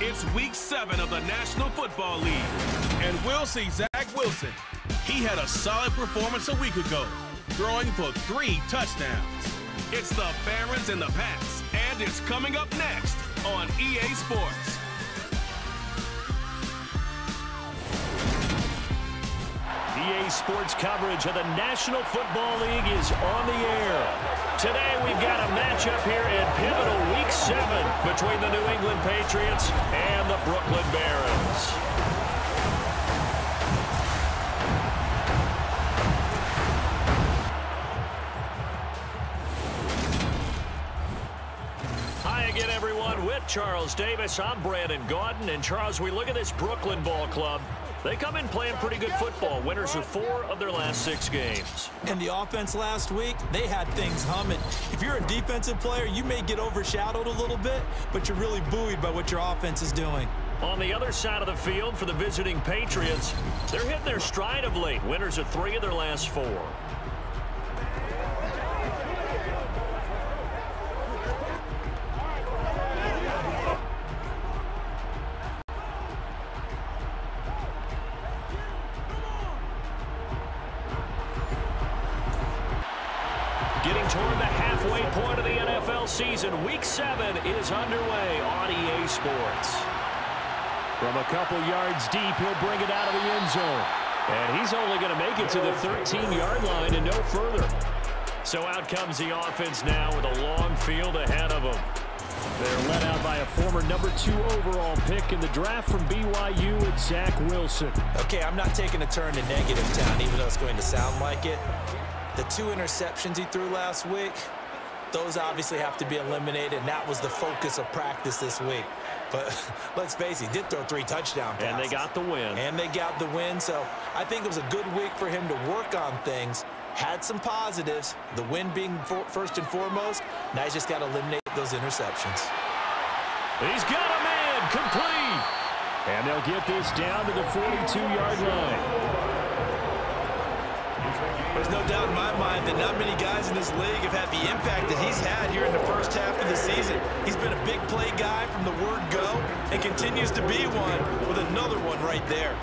It's Week 7 of the National Football League, and we'll see Zach Wilson. He had a solid performance a week ago, throwing for 3 touchdowns. It's the Barons and the Pats, and it's coming up next on EA Sports. EA Sports coverage of the National Football League is on the air. Today we've got a matchup here in pivotal Week 7 between the New England Patriots and the Brooklyn Barons. Hi again, everyone. With Charles Davis, I'm Brandon Gaudin. And Charles, we look at this Brooklyn ball club. They come in playing pretty good football. Winners of 4 of their last 6 games. And the offense last week, they had things humming. If you're a defensive player, you may get overshadowed a little bit, but you're really buoyed by what your offense is doing. On the other side of the field for the visiting Patriots, they're hitting their stride of late. Winners of 3 of their last 4. Getting toward the halfway point of the NFL season, Week 7 is underway on EA Sports. From a couple yards deep, he'll bring it out of the end zone. And he's only going to make it to the 13-yard line and no further. So out comes the offense now with a long field ahead of them. They're led out by a former number 2 overall pick in the draft from BYU, it's Zach Wilson. Okay, I'm not taking a turn to negative town, even though it's going to sound like it. The 2 interceptions he threw last week, those obviously have to be eliminated, and that was the focus of practice this week. But let's face it, he did throw 3 touchdown passes. And they got the win. And they got the win, so I think it was a good week for him to work on things. Had some positives, the win being first and foremost. Now he's just got to eliminate those interceptions. He's got a man, complete. And they'll get this down to the 42-yard line. There's no doubt in my mind that not many guys in this league have had the impact that he's had here in the first half of the season. He's been a big play guy from the word go and continues to be one with another one right there.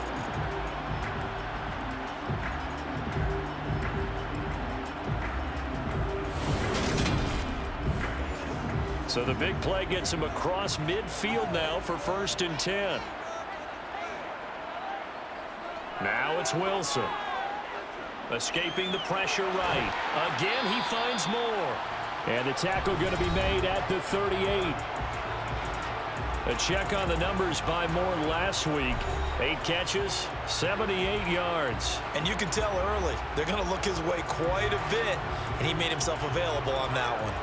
So the big play gets him across midfield now for 1st and 10. Now it's Wilson. Escaping the pressure right. Again, he finds more. And the tackle going to be made at the 38. A check on the numbers by Moore last week. 8 catches, 78 yards. And you can tell early, they're going to look his way quite a bit, and he made himself available on that one.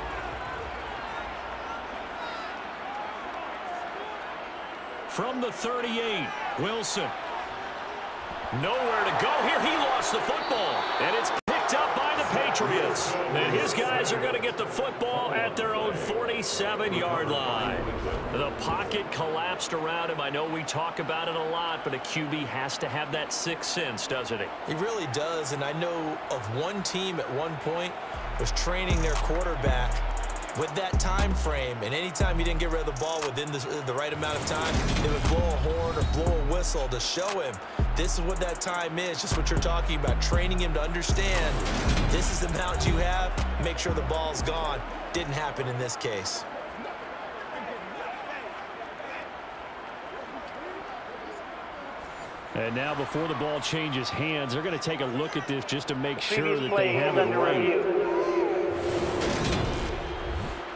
From the 38, Wilson. Nowhere to go here. He lost the football. And it's picked up by the Patriots. And his guys are going to get the football at their own 47-yard line. The pocket collapsed around him. I know we talk about it a lot, but a QB has to have that 6th sense, doesn't he? He really does. And I know of one team at one point was training their quarterback with that time frame, and anytime he didn't get rid of the ball within the right amount of time, they would blow a horn or blow a whistle to show him this is what that time is, just what you're talking about, training him to understand this is the amount you have, make sure the ball's gone. Didn't happen in this case. And now before the ball changes hands, they're going to take a look at this just to make sure that they have it right.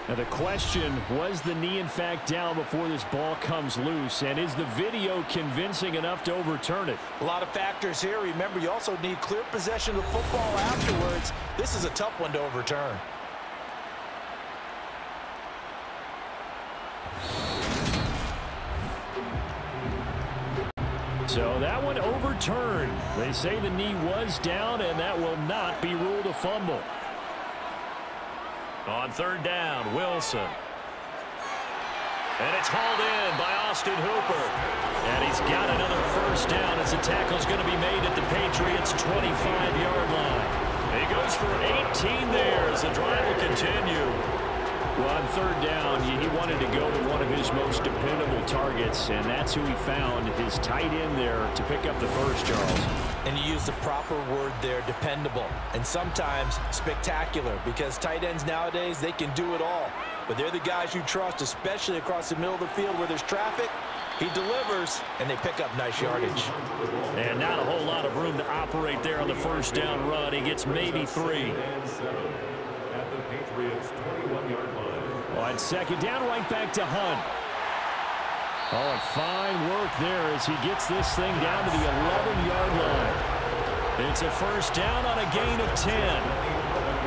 Now the question, was the knee in fact down before this ball comes loose? And is the video convincing enough to overturn it? A lot of factors here. Remember, you also need clear possession of the football afterwards. This is a tough one to overturn. So that one overturned. They say the knee was down, and that will not be ruled a fumble. On 3rd down, Wilson. And it's hauled in by Austin Hooper. And he's got another 1st down as the tackle's going to be made at the Patriots' 25-yard line. He goes for 18 there as the drive will continue. Well, on third down, he wanted to go to one of his most dependable targets, and that's who he found, his tight end there, to pick up the first, Charles. And you use the proper word there, dependable, and sometimes spectacular, because tight ends nowadays, they can do it all. But they're the guys you trust, especially across the middle of the field where there's traffic. He delivers, and they pick up nice yardage. And not a whole lot of room to operate there on the first down run. He gets maybe 3. At the Patriots' 21-yard line. On second down, right back to Hunt. Oh, and fine work there as he gets this thing down to the 11-yard line. It's a first down on a gain of 10.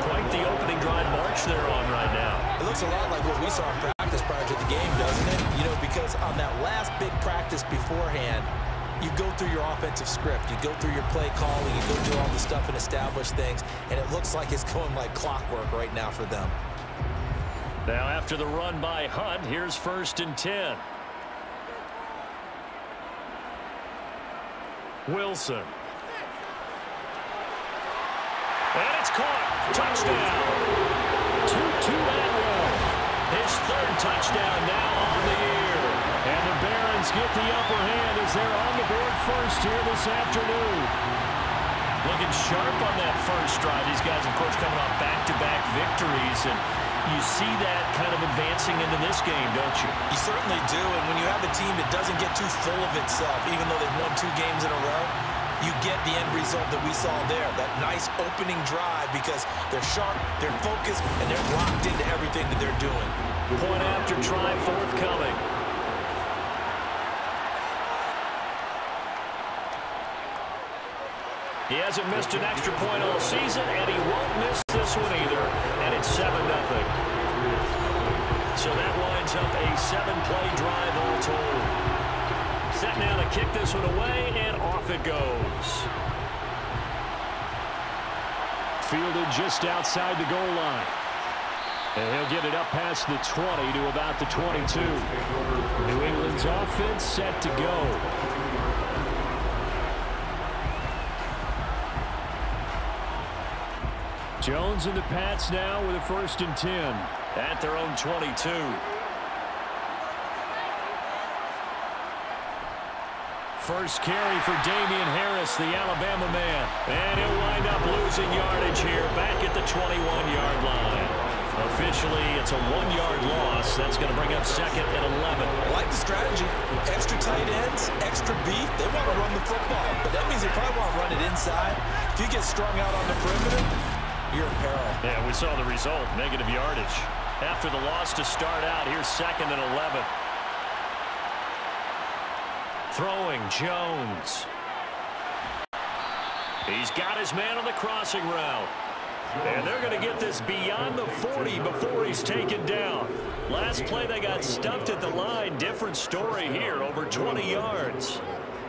Quite the opening drive march they're on right now. It looks a lot like what we saw in practice prior to the game, doesn't it? You know, because on that last big practice beforehand, you go through your offensive script. You go through your play calling. You go through all the stuff and establish things. And it looks like it's going like clockwork right now for them. Now after the run by Hunt, here's first and 10. Wilson. And it's caught. Touchdown. 2-2 Atwell. His third touchdown now on the year. And the Barons get the upper hand as they're on the board first here this afternoon. Looking sharp on that first drive. These guys, of course, coming off back-to-back victories. And you see that kind of advancing into this game, don't you? You certainly do. And when you have a team that doesn't get too full of itself, even though they've won 2 games in a row, you get the end result that we saw there, that nice opening drive, because they're sharp, they're focused, and they're locked into everything that they're doing. Point after try forthcoming. He hasn't missed an extra point all season, and he won't miss this one either, and it's 7-0. So that winds up a 7-play drive all told. Set now to kick this one away, and off it goes. Fielded just outside the goal line. And he'll get it up past the 20 to about the 22. New England's offense set to go. Jones and the Pats now with a first and 10 at their own 22. First carry for Damian Harris, the Alabama man. And he'll wind up losing yardage here back at the 21-yard line. Officially, it's a 1-yard loss. That's going to bring up second and 11. I like the strategy. Extra tight ends, extra beef. They want to run the football, but that means they probably want to run it inside. If you get strung out on the perimeter, you're in peril. Yeah, we saw the result, negative yardage. After the loss to start out, here's second and 11. Throwing Jones. He's got his man on the crossing route. And they're going to get this beyond the 40 before he's taken down. Last play, they got stuffed at the line. Different story here, over 20 yards.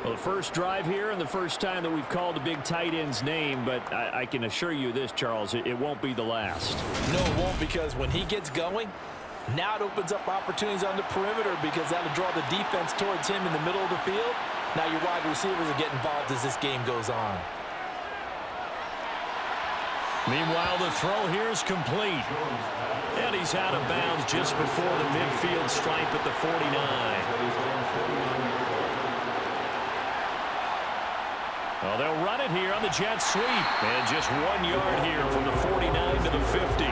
Well, the first drive here and the first time that we've called a big tight end's name, but I can assure you this, Charles, it won't be the last. No, it won't, because when he gets going, now it opens up opportunities on the perimeter, because that'll draw the defense towards him in the middle of the field. Now your wide receivers will get involved as this game goes on. Meanwhile, the throw here is complete. And he's out of bounds just before the midfield stripe at the 49. Well, they'll run it here on the jet sweep. And just 1 yard here from the 49 to the 50.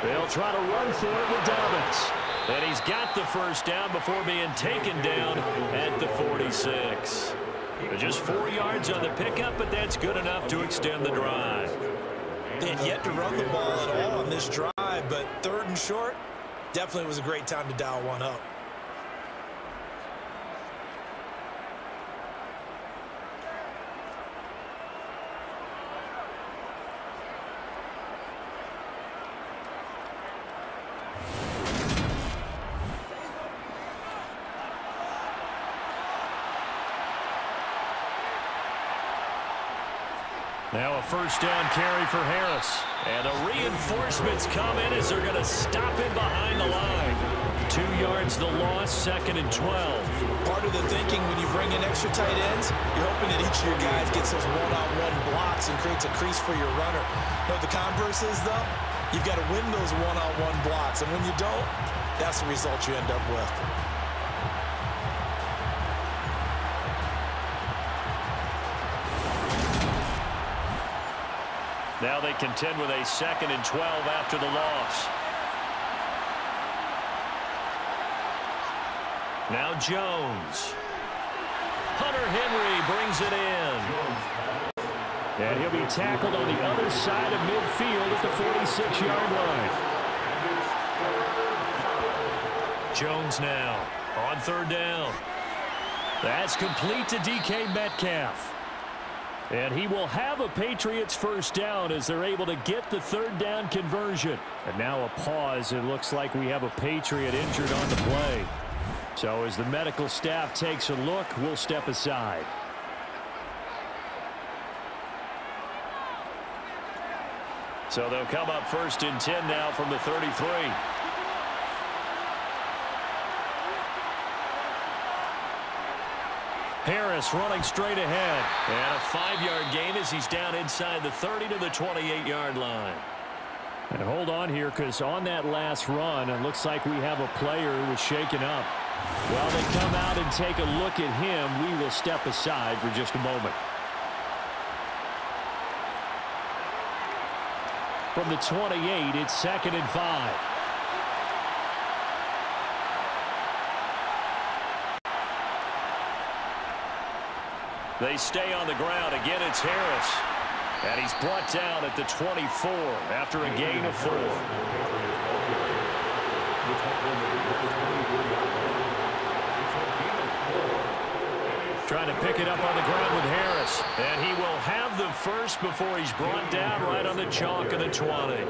They'll try to run for it with Dobbins. And he's got the first down before being taken down at the 46. Just 4 yards on the pickup, but that's good enough to extend the drive. They had yet to run the ball at all on this drive, but 3rd and short, definitely was a great time to dial one up. Now a first down carry for Harris. And the reinforcements come in as they're going to stop him behind the line. 2 2 yards the loss, 2nd and 12. Part of the thinking when you bring in extra tight ends, you're hoping that each of your guys gets those one-on-one blocks and creates a crease for your runner. But the converse is, though, you've got to win those one-on-one blocks. And when you don't, that's the result you end up with. Now they contend with a 2nd and 12 after the loss. Now Jones. Hunter Henry brings it in. And he'll be tackled on the other side of midfield at the 46-yard line. Jones now on 3rd down. That's complete to DK Metcalf. And he will have a Patriots 1st down as they're able to get the 3rd down conversion. And now a pause. It looks like we have a Patriot injured on the play. So as the medical staff takes a look, we'll step aside. So they'll come up 1st and 10 now from the 33. Harris running straight ahead. And a 5-yard gain as he's down inside the 30 to the 28-yard line. And hold on here, because on that last run, it looks like we have a player who was shaken up. While they come out and take a look at him, we will step aside for just a moment. From the 28, it's 2nd and 5. They stay on the ground. Again, it's Harris. And he's brought down at the 24 after a gain of 4. Trying to pick it up on the ground with Harris. And he will have the first before he's brought down right on the chalk of the 20.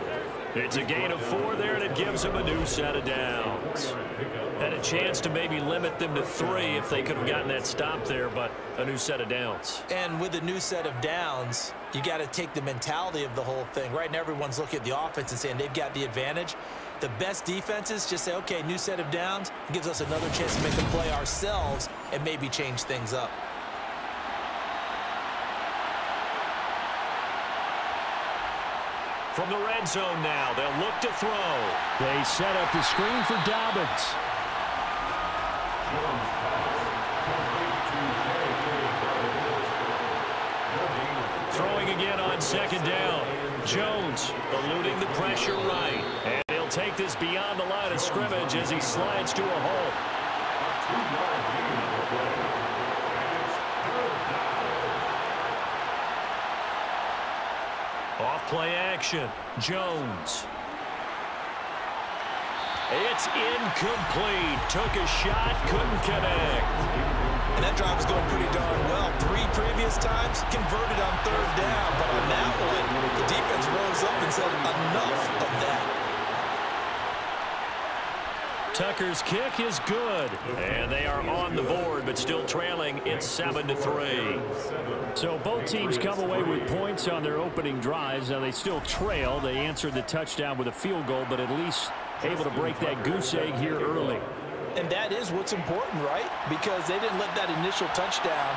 It's a gain of 4 there, and it gives him a new set of downs. And a chance to maybe limit them to 3 if they could have gotten that stop there, but a new set of downs. And with a new set of downs, you got to take the mentality of the whole thing. Right now, everyone's looking at the offense and saying they've got the advantage. The best defenses just say, okay, new set of downs. It gives us another chance to make a play ourselves and maybe change things up. From the red zone now, they'll look to throw. They set up the screen for Dobbins. Throwing again on 2nd down. Jones eluding the pressure right. And he'll take this beyond the line of scrimmage as he slides to a hole. Off play action. Jones. It's incomplete. Took a shot, couldn't connect. And that drive is going pretty darn well. 3 previous times converted on 3rd down. But on that one, the defense rose up and said enough of that. Tucker's kick is good. And they are on the board, but still trailing. It's 7-3. So both teams come away with points on their opening drives. Now they still trail. They answered the touchdown with a field goal, but at least able to break that goose egg here early. And that is what's important, right? Because they didn't let that initial touchdown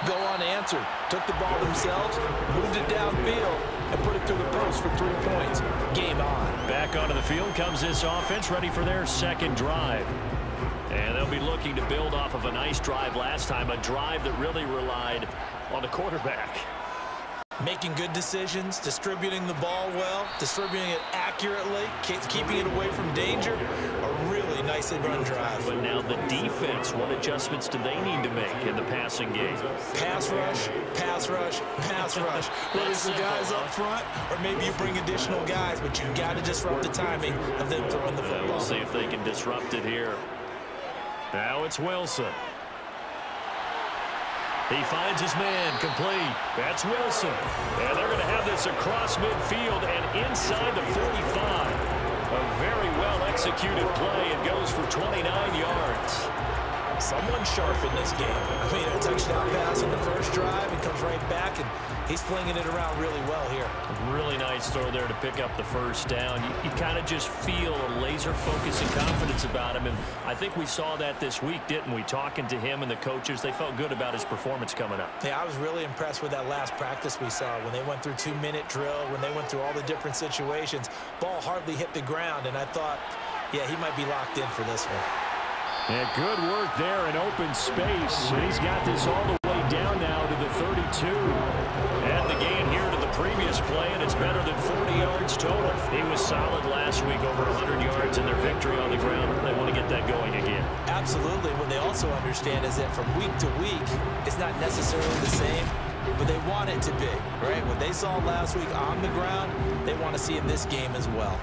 go unanswered. Took the ball themselves, moved it downfield, and put it through the post for 3 points. Game on. Back onto the field comes this offense, ready for their 2nd drive. And they'll be looking to build off of a nice drive last time, a drive that really relied on the quarterback. Making good decisions, distributing the ball well, distributing it accurately, keeping it away from danger. A really nicely run drive. But now the defense, what adjustments do they need to make in the passing game? Pass rush, pass rush, pass rush. Whether it's the guys up front or maybe you bring additional guys, but you've got to disrupt the timing of them throwing the football. We'll see if they can disrupt it here. Now it's Wilson. He finds his man complete. That's Wilson. And they're going to have this across midfield and inside the 45. A very well-executed play. It goes for 29 yards. Someone sharp in this game. I mean, a touchdown pass on the first drive and comes right back, and he's flinging it around really well here. Really nice Nice throw there to pick up the first down. You kind of just feel a laser focus and confidence about him, and I think we saw that this week, didn't we? Talking to him and the coaches, they felt good about his performance coming up. Yeah, I was really impressed with that last practice we saw when they went through 2-minute drill, when they went through all the different situations. Ball hardly hit the ground, and I thought, yeah, he might be locked in for this one. Yeah, good work there in open space. And he's got this all the way down now to the 32. And the gain here to the previous play, and it's better than 40 yards total. He was solid last week, over 100 yards in their victory on the ground. They want to get that going again. Absolutely. What they also understand is that from week to week, it's not necessarily the same, but they want it to be, right? What they saw last week on the ground, they want to see in this game as well.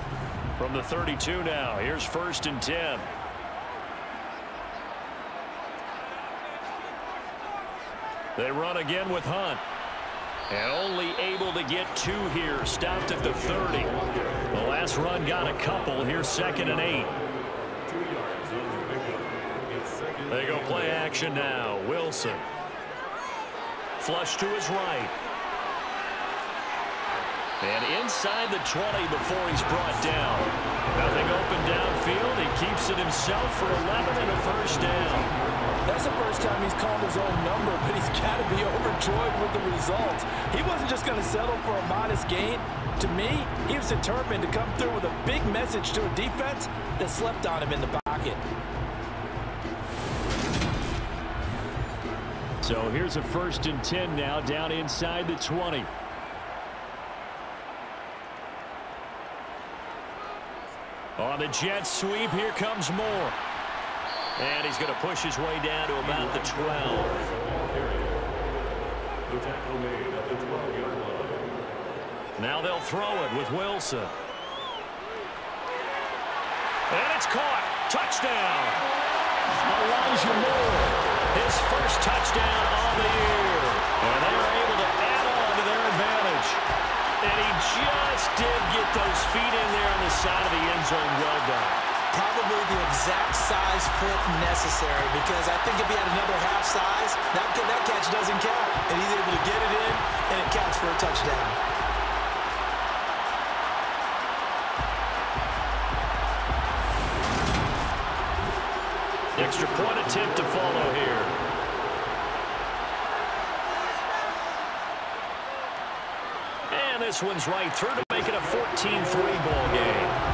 From the 32 now, here's 1st and 10. They run again with Hunt. And only able to get 2 here. Stopped at the 30. The last run got a couple. Here's 2nd and 8. They go play action now. Wilson. Flush to his right. And inside the 20 before he's brought down. Nothing open downfield. He keeps it himself for 11 and a first down. That's the first time he's called his own number, but he's got to be overjoyed with the results. He wasn't just going to settle for a modest gain. To me, he was determined to come through with a big message to a defense that slept on him in the pocket. So here's a 1st and 10 now, down inside the 20. On the jet sweep, here comes Moore. And he's going to push his way down to about the 12. Now they'll throw it with Wilson. And it's caught. Touchdown. Elijah Moore. His first touchdown on the year. And they were able to add on to their advantage. And he just did get those feet in there on the side of the end zone. Well done. Probably the exact size foot necessary, because I think if he had another half size, that catch doesn't count. And he's able to get it in, and it counts for a touchdown. Extra point attempt to follow here. And this one's right through to make it a 14-3 ball game.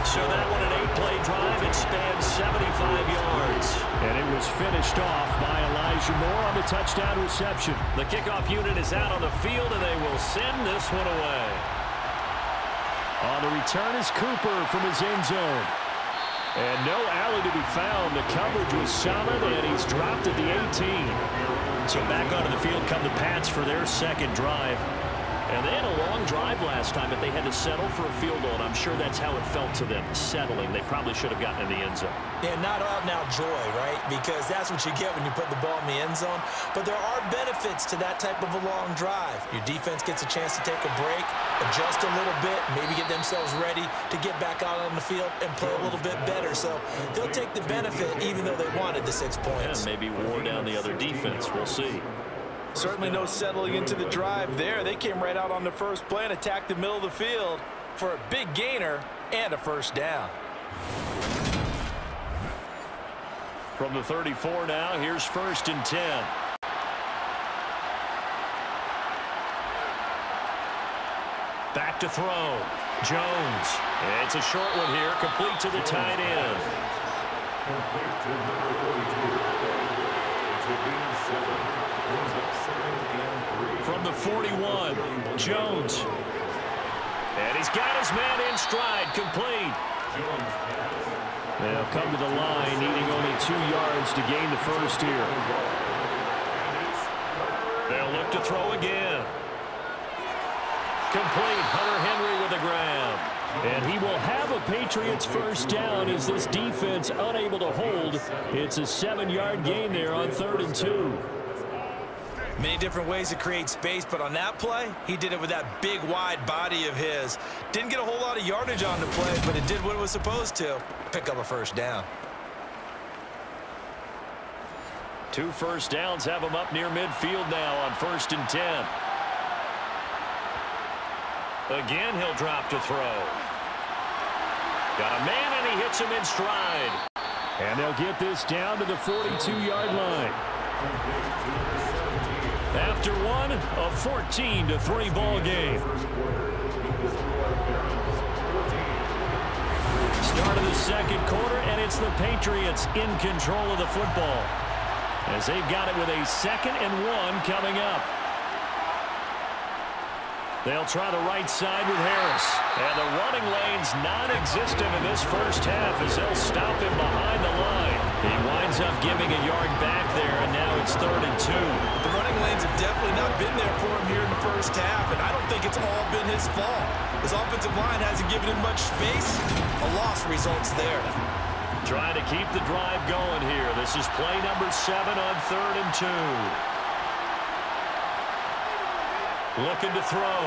So that one an 8-play drive. It spans 75 yards. And it was finished off by Elijah Moore on the touchdown reception. The kickoff unit is out on the field, and they will send this one away. On the return is Cooper from his end zone. And no alley to be found. The coverage was solid, and he's dropped at the 18. So back onto the field come the Pats for their second drive. And they had a long drive last time, but they had to settle for a field goal, and I'm sure that's how it felt to them, settling. They probably should have gotten in the end zone. Yeah, not out-and-out joy, right? Because that's what you get when you put the ball in the end zone. But there are benefits to that type of a long drive. Your defense gets a chance to take a break, adjust a little bit, maybe get themselves ready to get back out on the field and play a little bit better. So they'll take the benefit even though they wanted the 6 points. Yeah, maybe wore down the other defense. We'll see. Certainly no settling into the drive there. They came right out on the first play and attacked the middle of the field for a big gainer and a first down. From the 34 now, here's 1st and 10. Back to throw. Jones. It's a short one here, complete to the tight end. Complete to number 42. From the 41, Jones. And he's got his man in stride, complete. They'll come to the line, needing only 2 yards to gain the first here. They'll look to throw again. Complete, Hunter Henry with the grab. And he will have a Patriots first down as this defense unable to hold. It's a 7-yard gain there on 3rd and 2. Many different ways to create space, but on that play, he did it with that big, wide body of his. Didn't get a whole lot of yardage on the play, but it did what it was supposed to. Pick up a first down. 2 first downs have him up near midfield now on 1st and 10. Again, he'll drop to throw. Got a man, and he hits him in stride. And they'll get this down to the 42-yard line. After one, a 14-3 ball game. Start of the second quarter, and it's the Patriots in control of the football, as they've got it with a 2nd and 1 coming up. They'll try the right side with Harris. And the running lane's non-existent in this first half as they'll stop him behind the line. He winds up giving a yard back there, and now it's 3rd and 2. The running lanes have definitely not been there for him here in the first half, and I don't think it's all been his fault. His offensive line hasn't given him much space. A loss results there. Trying to keep the drive going here. This is play number 7 on 3rd and 2. Looking to throw.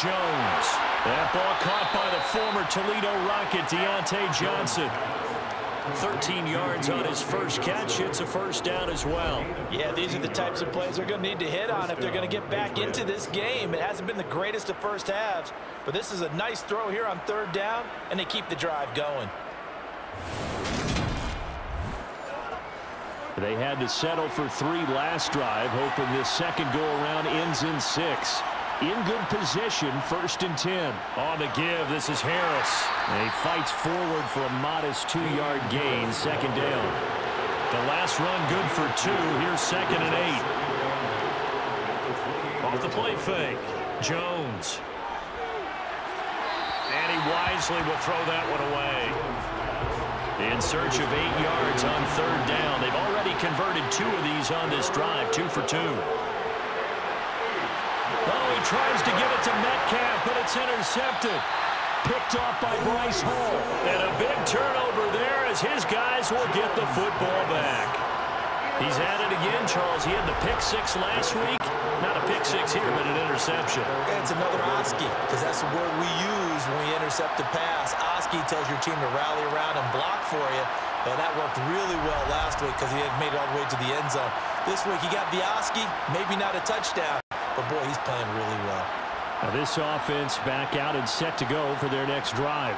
Jones. That ball caught by the former Toledo Rocket, Deontay Johnson. 13 yards on his first catch. It's a first down as well. Yeah, these are the types of plays they're going to need to hit on if they're going to get back into this game. It hasn't been the greatest of first halves, but this is a nice throw here on 3rd down, and they keep the drive going. They had to settle for 3 last drive, hoping this second go-around ends in 6. In good position, 1st and 10. On the give, this is Harris. And he fights forward for a modest 2-yard gain, 2nd down. The last run good for 2. Here's 2nd and 8. Off the play fake. Jones. And he wisely will throw that one away. In search of 8 yards on 3rd down. They've already converted 2 of these on this drive, 2 for 2. Oh, he tries to give it to Metcalf, but it's intercepted. Picked off by Bryce Hall. And a big turnover there as his guys will get the football back. He's at it again, Charles. He had the pick 6 last week. Not a pick 6 here, but an interception. And it's another Oski, because that's the word we use when we intercept a pass. Oski tells your team to rally around and block for you. And that worked really well last week because he had made it all the way to the end zone. This week he got the Oski, maybe not a touchdown, but boy, he's playing really well. Now this offense back out and set to go for their next drive.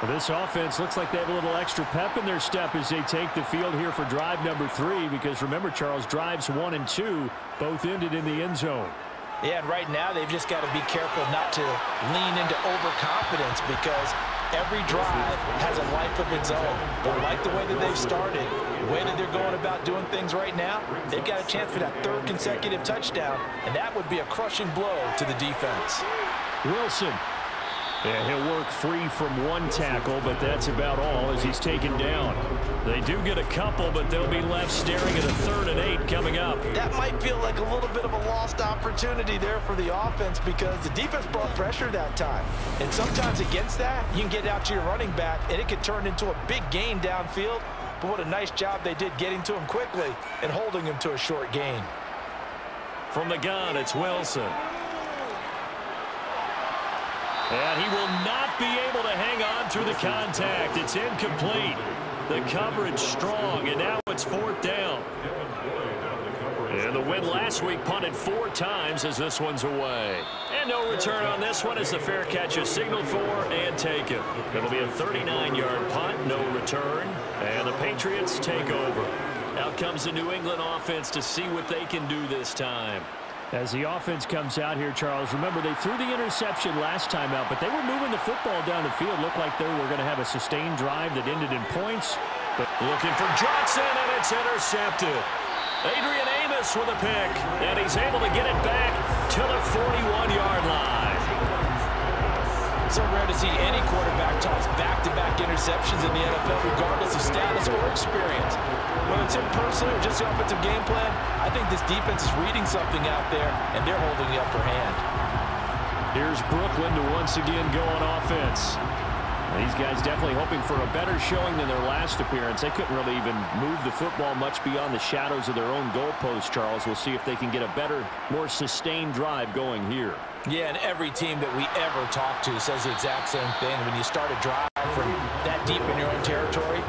Well, this offense looks like they have a little extra pep in their step as they take the field here for drive number 3, because remember, Charles, drives 1 and 2 both ended in the end zone. Yeah, and right now they've just got to be careful not to lean into overconfidence, because every drive has a life of its own. But I like the way that they've started, the way that they're going about doing things right now. They've got a chance for that 3rd consecutive touchdown, and that would be a crushing blow to the defense. Wilson. Yeah, he'll work free from 1 tackle, but that's about all as he's taken down. They do get a couple, but they'll be left staring at a 3rd and 8 coming up. That might feel like a little bit of a lost opportunity there for the offense, because the defense brought pressure that time. And sometimes against that, you can get out to your running back, and it could turn into a big gain downfield. But what a nice job they did getting to him quickly and holding him to a short gain. From the gun, it's Wilson. And he will not be able to hang on through the contact. It's incomplete. The coverage strong, and now it's 4th down. And the win last week punted 4 times as this one's away. And no return on this one as the fair catch is signaled for and taken. It'll be a 39-yard punt, no return, and the Patriots take over. Out comes the New England offense to see what they can do this time. As the offense comes out here, Charles, remember they threw the interception last time out, but they were moving the football down the field. Looked like they were going to have a sustained drive that ended in points. But looking for Johnson, and it's intercepted. Adrian Amos with a pick, and he's able to get it back to the 41-yard line. So rare to see any quarterback toss back-to-back interceptions in the NFL, regardless of status or experience. Whether it's him personally or just the offensive game plan, I think this defense is reading something out there, and they're holding the upper hand. Here's Brooklyn to once again go on offense. These guys definitely hoping for a better showing than their last appearance. They couldn't really even move the football much beyond the shadows of their own goalpost, Charles. We'll see if they can get a better, more sustained drive going here. Yeah, and every team that we ever talk to says the exact same thing. When you start a drive from that deep in your own territory,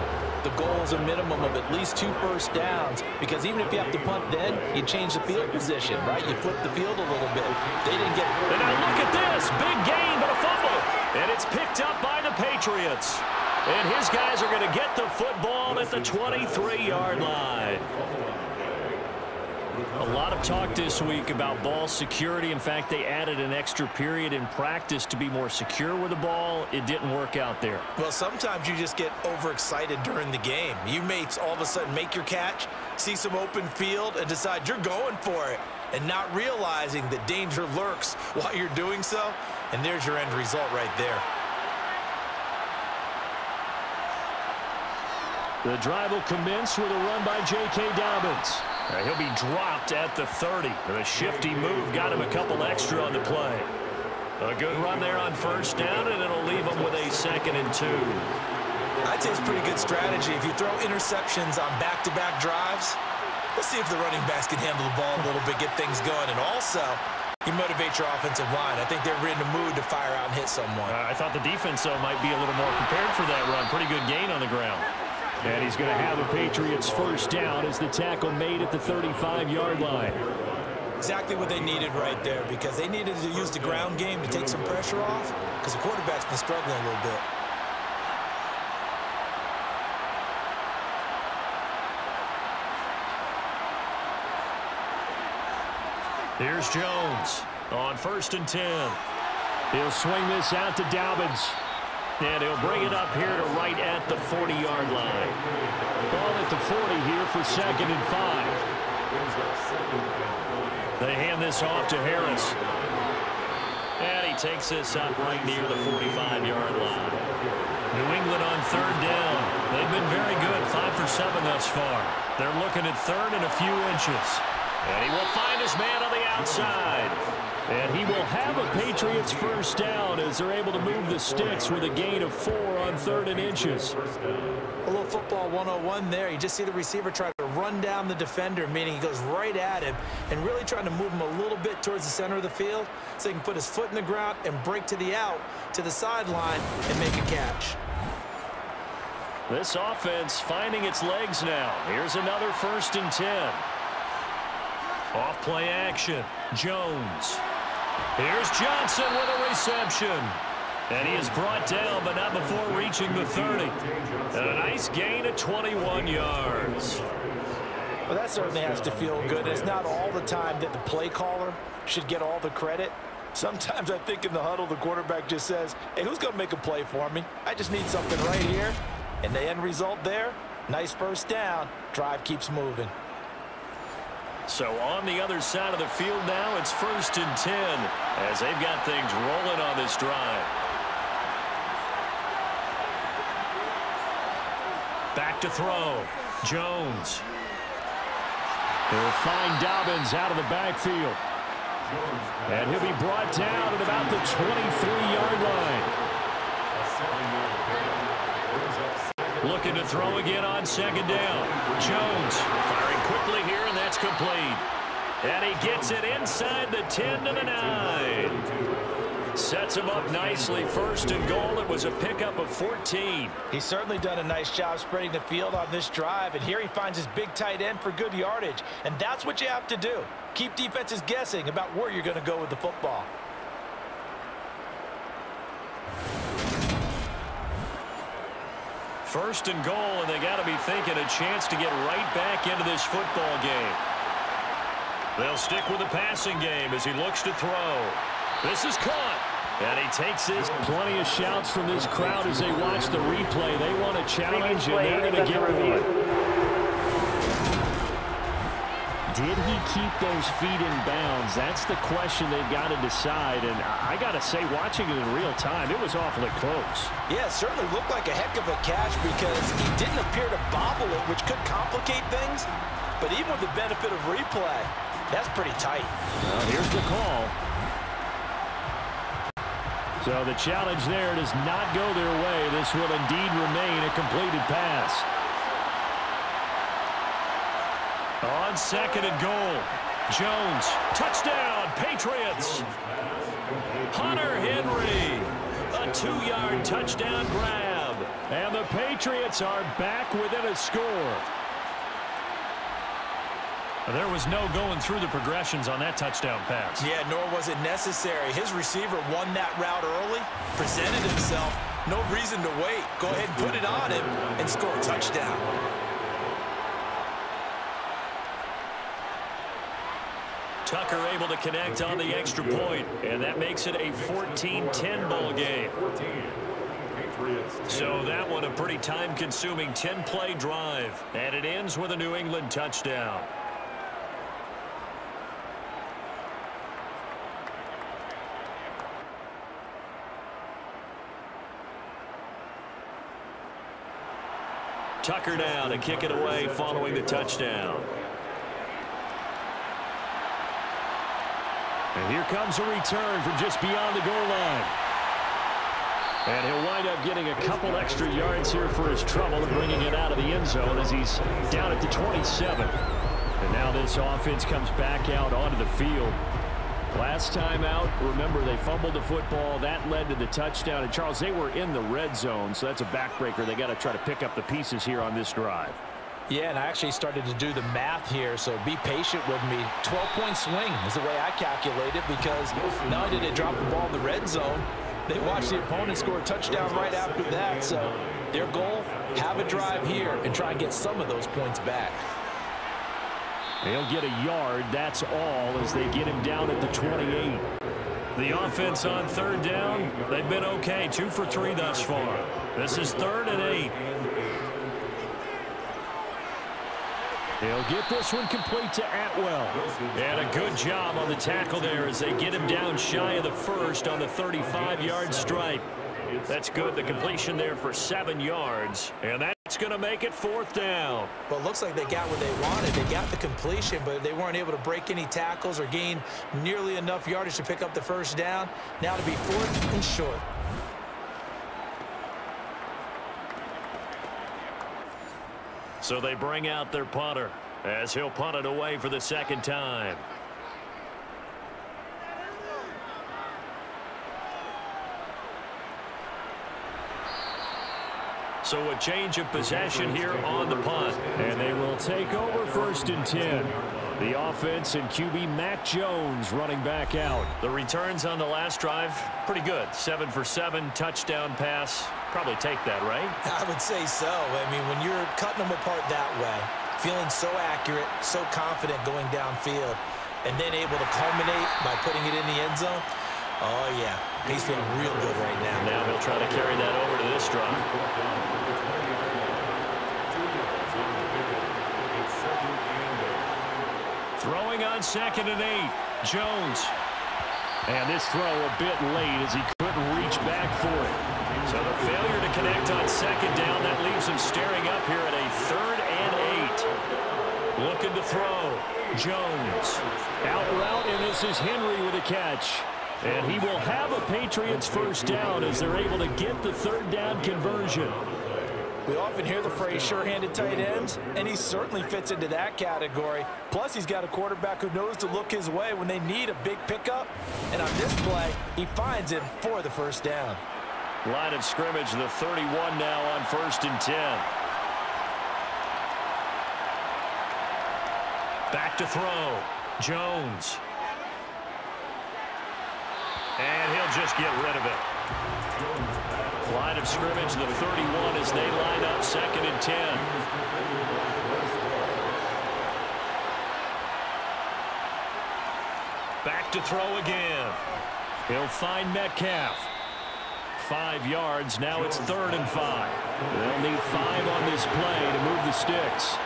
the goal is a minimum of at least 2 first downs, because even if you have to punt then, you change the field position, right? You flip the field a little bit. They didn't get... And now look at this. Big gain by Patriots. And his guys are going to get the football at the 23-yard line. A lot of talk this week about ball security. In fact, they added an extra period in practice to be more secure with the ball. It didn't work out there. Well, sometimes you just get overexcited during the game. You may all of a sudden make your catch, see some open field, and decide you're going for it, and not realizing that danger lurks while you're doing so. And there's your end result right there. The drive will commence with a run by J.K. Dobbins. He'll be dropped at the 30. A shifty move got him a couple extra on the play. A good run there on first down, and it'll leave him with a 2nd and 2. I'd say it's pretty good strategy. If you throw interceptions on back-to-back drives, let's see if the running backs can handle the ball a little bit, get things going, and also you motivate your offensive line. I think they're in the mood to fire out and hit someone. I thought the defense, though, might be a little more prepared for that run. Pretty good gain on the ground. And he's going to have a Patriots first down as the tackle made at the 35-yard line. Exactly what they needed right there, because they needed to use the ground game to take some pressure off, because the quarterback's been struggling a little bit. Here's Jones on 1st and 10. He'll swing this out to Dobbins. And he'll bring it up here to right at the 40-yard line. Ball at the 40 here for 2nd and 5. They hand this off to Harris. And he takes this up right near the 45-yard line. New England on 3rd down. They've been very good, 5 for 7 thus far. They're looking at 3rd and a few inches. And he will find his man on the outside. And he will have a Patriots first down as they're able to move the sticks with a gain of 4 on 3rd and inches. A little football 101 there. You just see the receiver try to run down the defender, meaning he goes right at him and really trying to move him a little bit towards the center of the field so he can put his foot in the ground and break to the out, to the sideline, and make a catch. This offense finding its legs now. Here's another 1st and 10. Off play action. Jones. Here's Johnson with a reception. And he is brought down, but not before reaching the 30. And a nice gain of 21 yards. Well, that certainly has to feel good. It's not all the time that the play caller should get all the credit. Sometimes I think in the huddle, the quarterback just says, hey, who's going to make a play for me? I just need something right here. And the end result there, nice first down. Drive keeps moving. So on the other side of the field now, it's 1st and 10 as they've got things rolling on this drive. Back to throw. Jones. He'll find Dobbins out of the backfield. And he'll be brought down at about the 23-yard line. Looking to throw again on 2nd down. Jones firing quickly here, and that's complete. And he gets it inside the 10 to the 9. Sets him up nicely. 1st and goal. It was a pickup of 14. He's certainly done a nice job spreading the field on this drive, and here he finds his big tight end for good yardage. And that's what you have to do. Keep defenses guessing about where you're going to go with the football. First and goal, and they got to be thinking a chance to get right back into this football game. They'll stick with the passing game as he looks to throw. This is caught. And he takes this. Plenty of shouts from this crowd as they watch the replay. They want a challenge, and they're going to get one. Did he keep those feet in bounds? That's the question they've got to decide. And I got to say, watching it in real time, it was awfully close. Yeah, it certainly looked like a heck of a catch because he didn't appear to bobble it, which could complicate things. But even with the benefit of replay, that's pretty tight. Well, here's the call. So the challenge there does not go their way. This will indeed remain a completed pass. On 2nd and goal, Jones, touchdown, Patriots. Hunter Henry, a 2-yard touchdown grab. And the Patriots are back within a score. There was no going through the progressions on that touchdown pass. Yeah, nor was it necessary. His receiver won that route early, presented himself, No reason to wait. Go ahead and put it on him and score a touchdown. Tucker able to connect on the extra point, and that makes it a 14-10 ball game. So that one a pretty time-consuming 10-play drive, and it ends with a New England touchdown. Tucker now to kick it away following the touchdown. And here comes a return from just beyond the goal line. And he'll wind up getting a couple extra yards here for his trouble and bringing it out of the end zone as he's down at the 27. And now this offense comes back out onto the field. Last time out, remember, they fumbled the football. That led to the touchdown. And, Charles, they were in the red zone, so that's a backbreaker. They got to try to pick up the pieces here on this drive. Yeah, and I actually started to do the math here, so be patient with me. 12-point swing is the way I calculate it, because not only did they drop the ball in the red zone, they watched the opponent score a touchdown right after that. So their goal, have a drive here and try and get some of those points back. They'll get a yard, that's all, as they get him down at the 28. The offense on third down, they've been okay. 2 for 3 thus far. This is 3rd and 8. He'll get this one complete to Atwell. And a good job on the tackle there as they get him down shy of the first on the 35-yard stripe. That's good. The completion there for 7 yards. And that's going to make it 4th down. Well, it looks like they got what they wanted. They got the completion, but they weren't able to break any tackles or gain nearly enough yardage to pick up the first down. Now to be 4th and short. So they bring out their punter as he'll punt it away for the 2nd time. So a change of possession here on the punt. And they will take over 1st and 10. The offense and QB Mac Jones running back out. The returns on the last drive, pretty good. 7 for 7, touchdown pass. Probably take that, right? I would say so. I mean, when you're cutting them apart that way, feeling so accurate, so confident going downfield, and then able to culminate by putting it in the end zone, oh, yeah, he's feeling real good right now. Now he'll try to carry that over to this drive. Throwing on 2nd and 8, Jones. And this throw a bit late as he couldn't reach back for it. So the failure to connect on 2nd down, that leaves him staring up here at a 3rd and 8. Looking to throw. Jones. Out route, and this is Henry with a catch. And he will have a Patriots first down as they're able to get the 3rd down conversion. We often hear the phrase sure-handed tight ends, and he certainly fits into that category. Plus, he's got a quarterback who knows to look his way when they need a big pickup. And on this play, he finds him for the first down. Line of scrimmage, the 31 now on 1st and 10. Back to throw. Jones. And he'll just get rid of it. Line of scrimmage, the 31 as they line up 2nd and 10. Back to throw again. He'll find Metcalf. 5 yards. Now it's 3rd and 5. They'll need 5 on this play to move the sticks.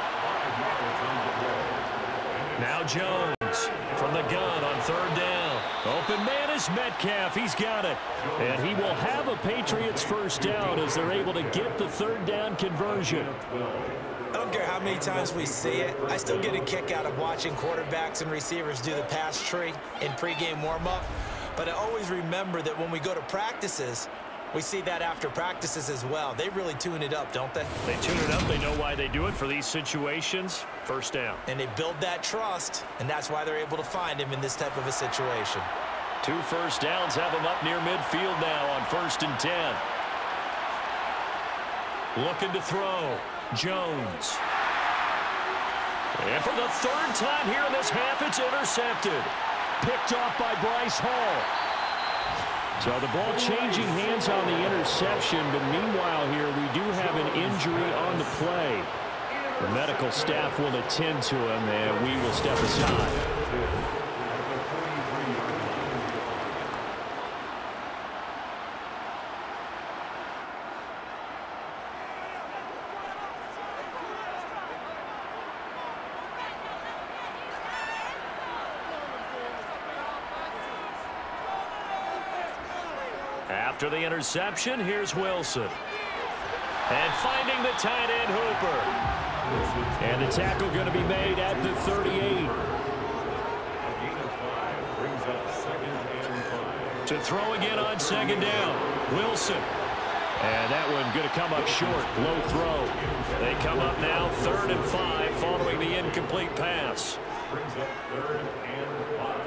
Now Jones from the gun on 3rd down. Open man is Metcalf. He's got it. And he will have a Patriots first down as they're able to get the 3rd down conversion. I don't care how many times we see it. I still get a kick out of watching quarterbacks and receivers do the pass tree in pregame warm-up. But I always remember that when we go to practices, we see that after practices as well. They really tune it up, don't they? They tune it up. They know why they do it for these situations. First down. And they build that trust, and that's why they're able to find him in this type of a situation. 2 first downs have him up near midfield now on 1st and 10. Looking to throw. Jones. And for the 3rd time here in this half, it's intercepted. Picked off by Bryce Hall. So the ball changing hands on the interception, but meanwhile here we do have an injury on the play. The medical staff will attend to him, and we will step aside. After the interception, here's Wilson. And finding the tight end Hooper. And the tackle going to be made at the 38. To throw again on second down. Wilson. And that one going to come up short. Low throw. They come up now 3rd and 5 following the incomplete pass. Brings up 3rd and 5.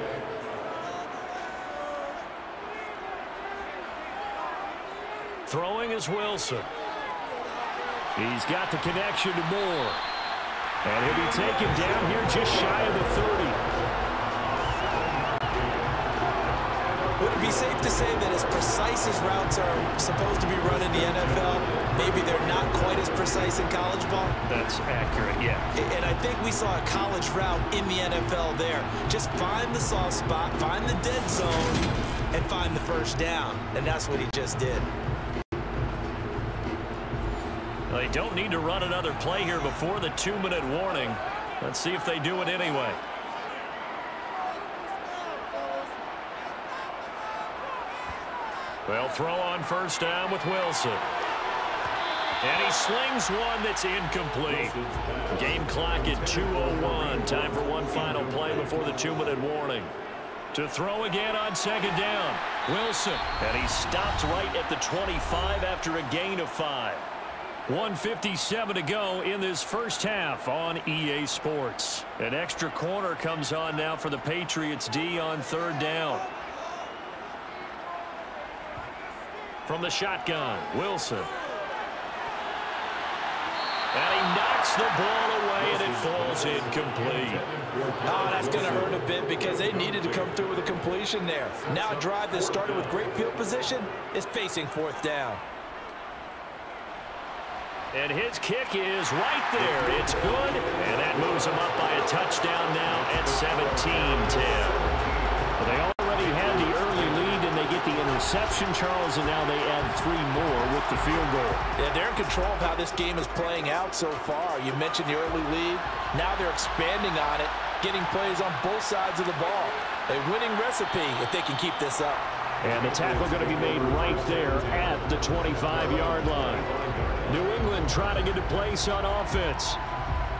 Throwing is Wilson. He's got the connection to Moore. And he'll be taken down here just shy of the 30. Would it be safe to say that as precise as routes are supposed to be run in the NFL, maybe they're not quite as precise in college ball? That's accurate, yeah. And I think we saw a college route in the NFL there. Just find the soft spot, find the dead zone, and find the first down. And that's what he just did. They don't need to run another play here before the 2-minute warning. Let's see if they do it anyway. They'll throw on first down with Wilson. And he slings one that's incomplete. Game clock at 2:01. Time for one final play before the 2-minute warning. To throw again on second down. Wilson. And he stopped right at the 25 after a gain of 5. 1:57 to go in this first half on EA Sports. An extra corner comes on now for the Patriots D on 3rd down. From the shotgun, Wilson. And he knocks the ball away, and it falls incomplete. Oh, that's going to hurt a bit because they needed to come through with a completion there. Now a drive that started with great field position is facing 4th down. And his kick is right there. It's good, and that moves him up by a touchdown now at 17-10. Well, they already had the early lead, and they get the interception, Charles, and now they add 3 more with the field goal. Yeah, they're in control of how this game is playing out so far. You mentioned the early lead. Now they're expanding on it, getting plays on both sides of the ball. A winning recipe if they can keep this up. And the tackle going to be made right there at the 25-yard line. New England trying to get a place on offense.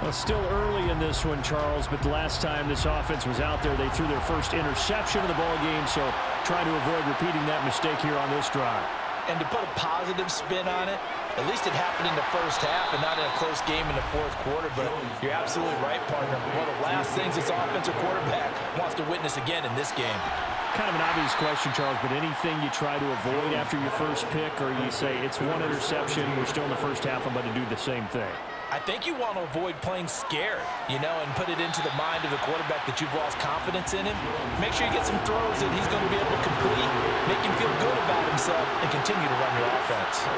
Well, still early in this one, Charles, but the last time this offense was out there, they threw their first interception of the ball game, so trying to avoid repeating that mistake here on this drive. And to put a positive spin on it, at least it happened in the first half and not in a close game in the 4th quarter, but you're absolutely right, partner. One of the last things this offensive quarterback wants to witness again in this game. Kind of an obvious question, Charles, but anything you try to avoid after your first pick, or you say it's one interception, we're still in the first half, I'm going to do the same thing? I think you want to avoid playing scared, you know, and put it into the mind of the quarterback that you've lost confidence in him. Make sure you get some throws that he's going to be able to complete, make him feel good about himself, and continue to run your offense.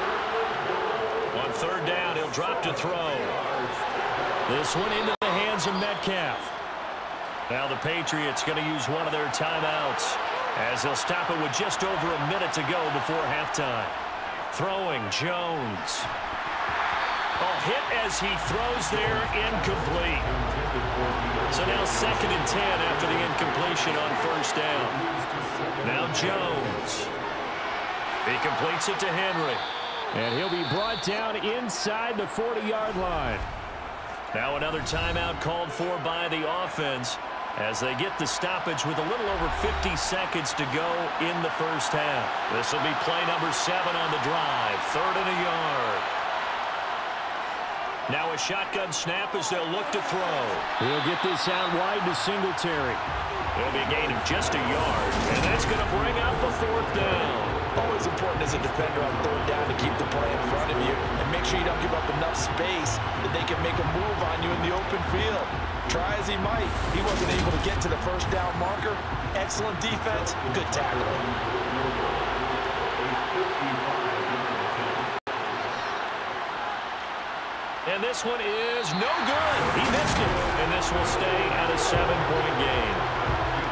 On 3rd down, he'll drop to throw. This one into the hands of Metcalf. Now the Patriots going to use one of their timeouts as they'll stop it with just over a minute to go before halftime. Throwing, Jones. Hit as he throws there, incomplete. So now 2nd and 10 after the incompletion on first down. Now Jones. He completes it to Henry. And he'll be brought down inside the 40-yard line. Now another timeout called for by the offense as they get the stoppage with a little over 50 seconds to go in the first half. This will be play number 7 on the drive. 3rd and a yard. Now a shotgun snap as they'll look to throw. He'll get this out wide to Singletary. It'll be a gain of just a yard, and that's going to bring up the 4th down. Always important as a defender on 3rd down to keep the play in front of you and make sure you don't give up enough space that they can make a move on you in the open field. Try as he might, he wasn't able to get to the first down marker. Excellent defense, good tackle. And this one is no good. He missed it. And this will stay at a 7-point game.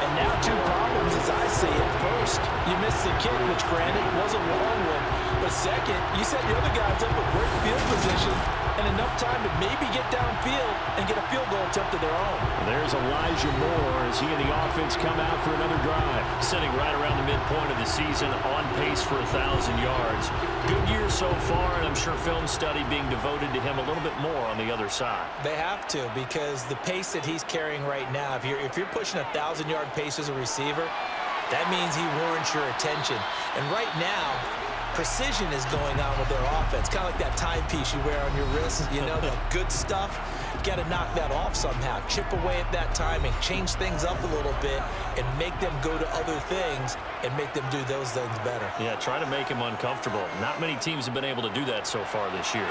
And now 2 problems as I see it. First, you missed the kick, which granted was a long one. But second, you set the other guys up with great field position and enough time to maybe get downfield and get a field goal attempt of their own. There's Elijah Moore as he and the offense come out for another drive. Sitting right around the midpoint of the season, on pace for 1,000 yards. Good year so far, and I'm sure film study being devoted to him a little bit more on the other side. They have to, because the pace that he's carrying right now, if you're pushing 1,000-yard pace as a receiver, that means he warrants your attention. And right now, precision is going on with their offense. Kind of like that timepiece you wear on your wrist, you know, the good stuff. You got to knock that off somehow. Chip away at that timing, change things up a little bit, and make them go to other things and make them do those things better. Yeah, try to make him uncomfortable. Not many teams have been able to do that so far this year.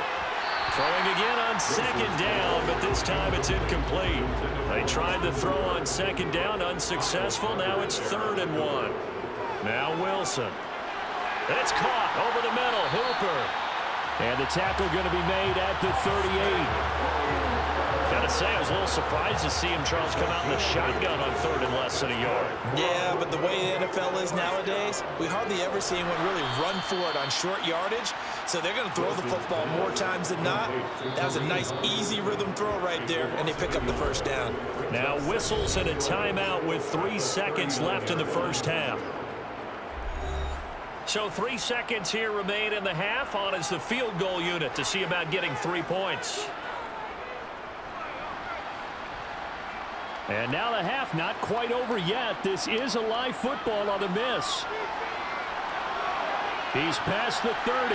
Throwing again on 2nd down, but this time it's incomplete. They tried to throw on 2nd down, unsuccessful. Now it's 3rd and 1. Now Wilson. It's caught over the middle. Hooper. And the tackle going to be made at the 38. Gotta say, I was a little surprised to see him, Charles, come out in the shotgun on 3rd and less than a yard. Yeah, but the way the NFL is nowadays, we hardly ever see anyone really run for it on short yardage. So they're going to throw the football more times than not. That was a nice, easy rhythm throw right there, and they pick up the 1st down. Now whistles and a timeout with 3 seconds left in the first half. So 3 seconds here remain in the half. On is the field goal unit to see about getting 3 points. And now the half not quite over yet. This is a live football on the miss. He's past the 30.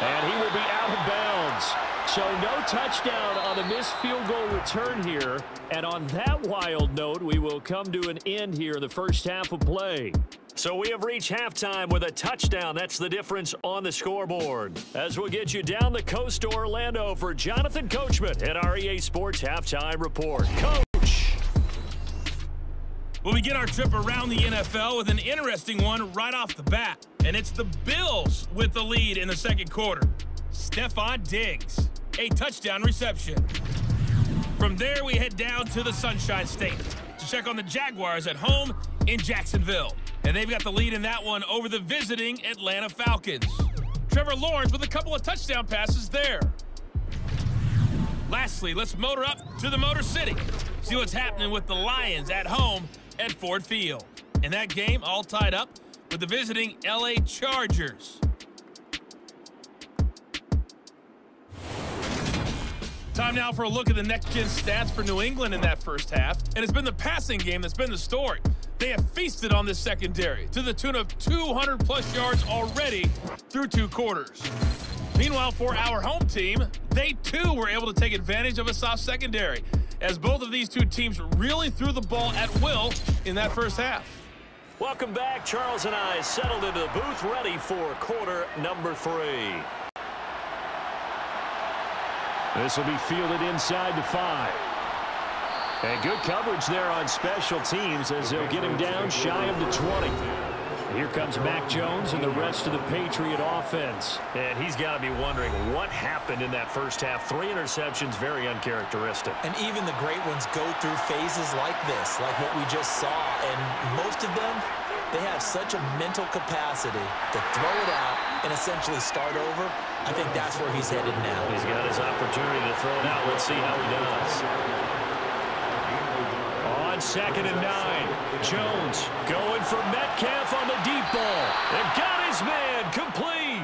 And he will be out of bounds. So no touchdown on the missed field goal return here. And on that wild note, we will come to an end here in the first half of play. So we have reached halftime with a touchdown. That's the difference on the scoreboard. As we'll get you down the coast to Orlando for Jonathan Coachman at our EA Sports Halftime Report. Coach. Well, we get our trip around the NFL with an interesting one right off the bat. And it's the Bills with the lead in the 2nd quarter. Stephon Diggs, a touchdown reception. From there, we head down to the Sunshine State to check on the Jaguars at home in Jacksonville. And they've got the lead in that one over the visiting Atlanta Falcons. Trevor Lawrence with a couple of touchdown passes there. Lastly, let's motor up to the Motor City. See what's happening with the Lions at home at Ford Field. And that game all tied up with the visiting LA Chargers. Time now for a look at the next-gen stats for New England in that first half. And it's been the passing game that's been the story. They have feasted on this secondary to the tune of 200-plus yards already through 2 quarters. Meanwhile, for our home team, they too were able to take advantage of a soft secondary, as both of these 2 teams really threw the ball at will in that first half. Welcome back. Charles and I settled into the booth ready for quarter number 3. This will be fielded inside the 5. And good coverage there on special teams as they'll get him down shy of the 20. Here comes Mac Jones and the rest of the Patriot offense. And he's got to be wondering what happened in that first half. 3 interceptions, very uncharacteristic. And even the great ones go through phases like this, like what we just saw. And most of them, they have such a mental capacity to throw it out and essentially start over. I think that's where he's headed now. He's got his opportunity to throw it out. Let's see how he does. On 2nd and 9, Jones going for Metcalf on the deep ball. And got his man complete.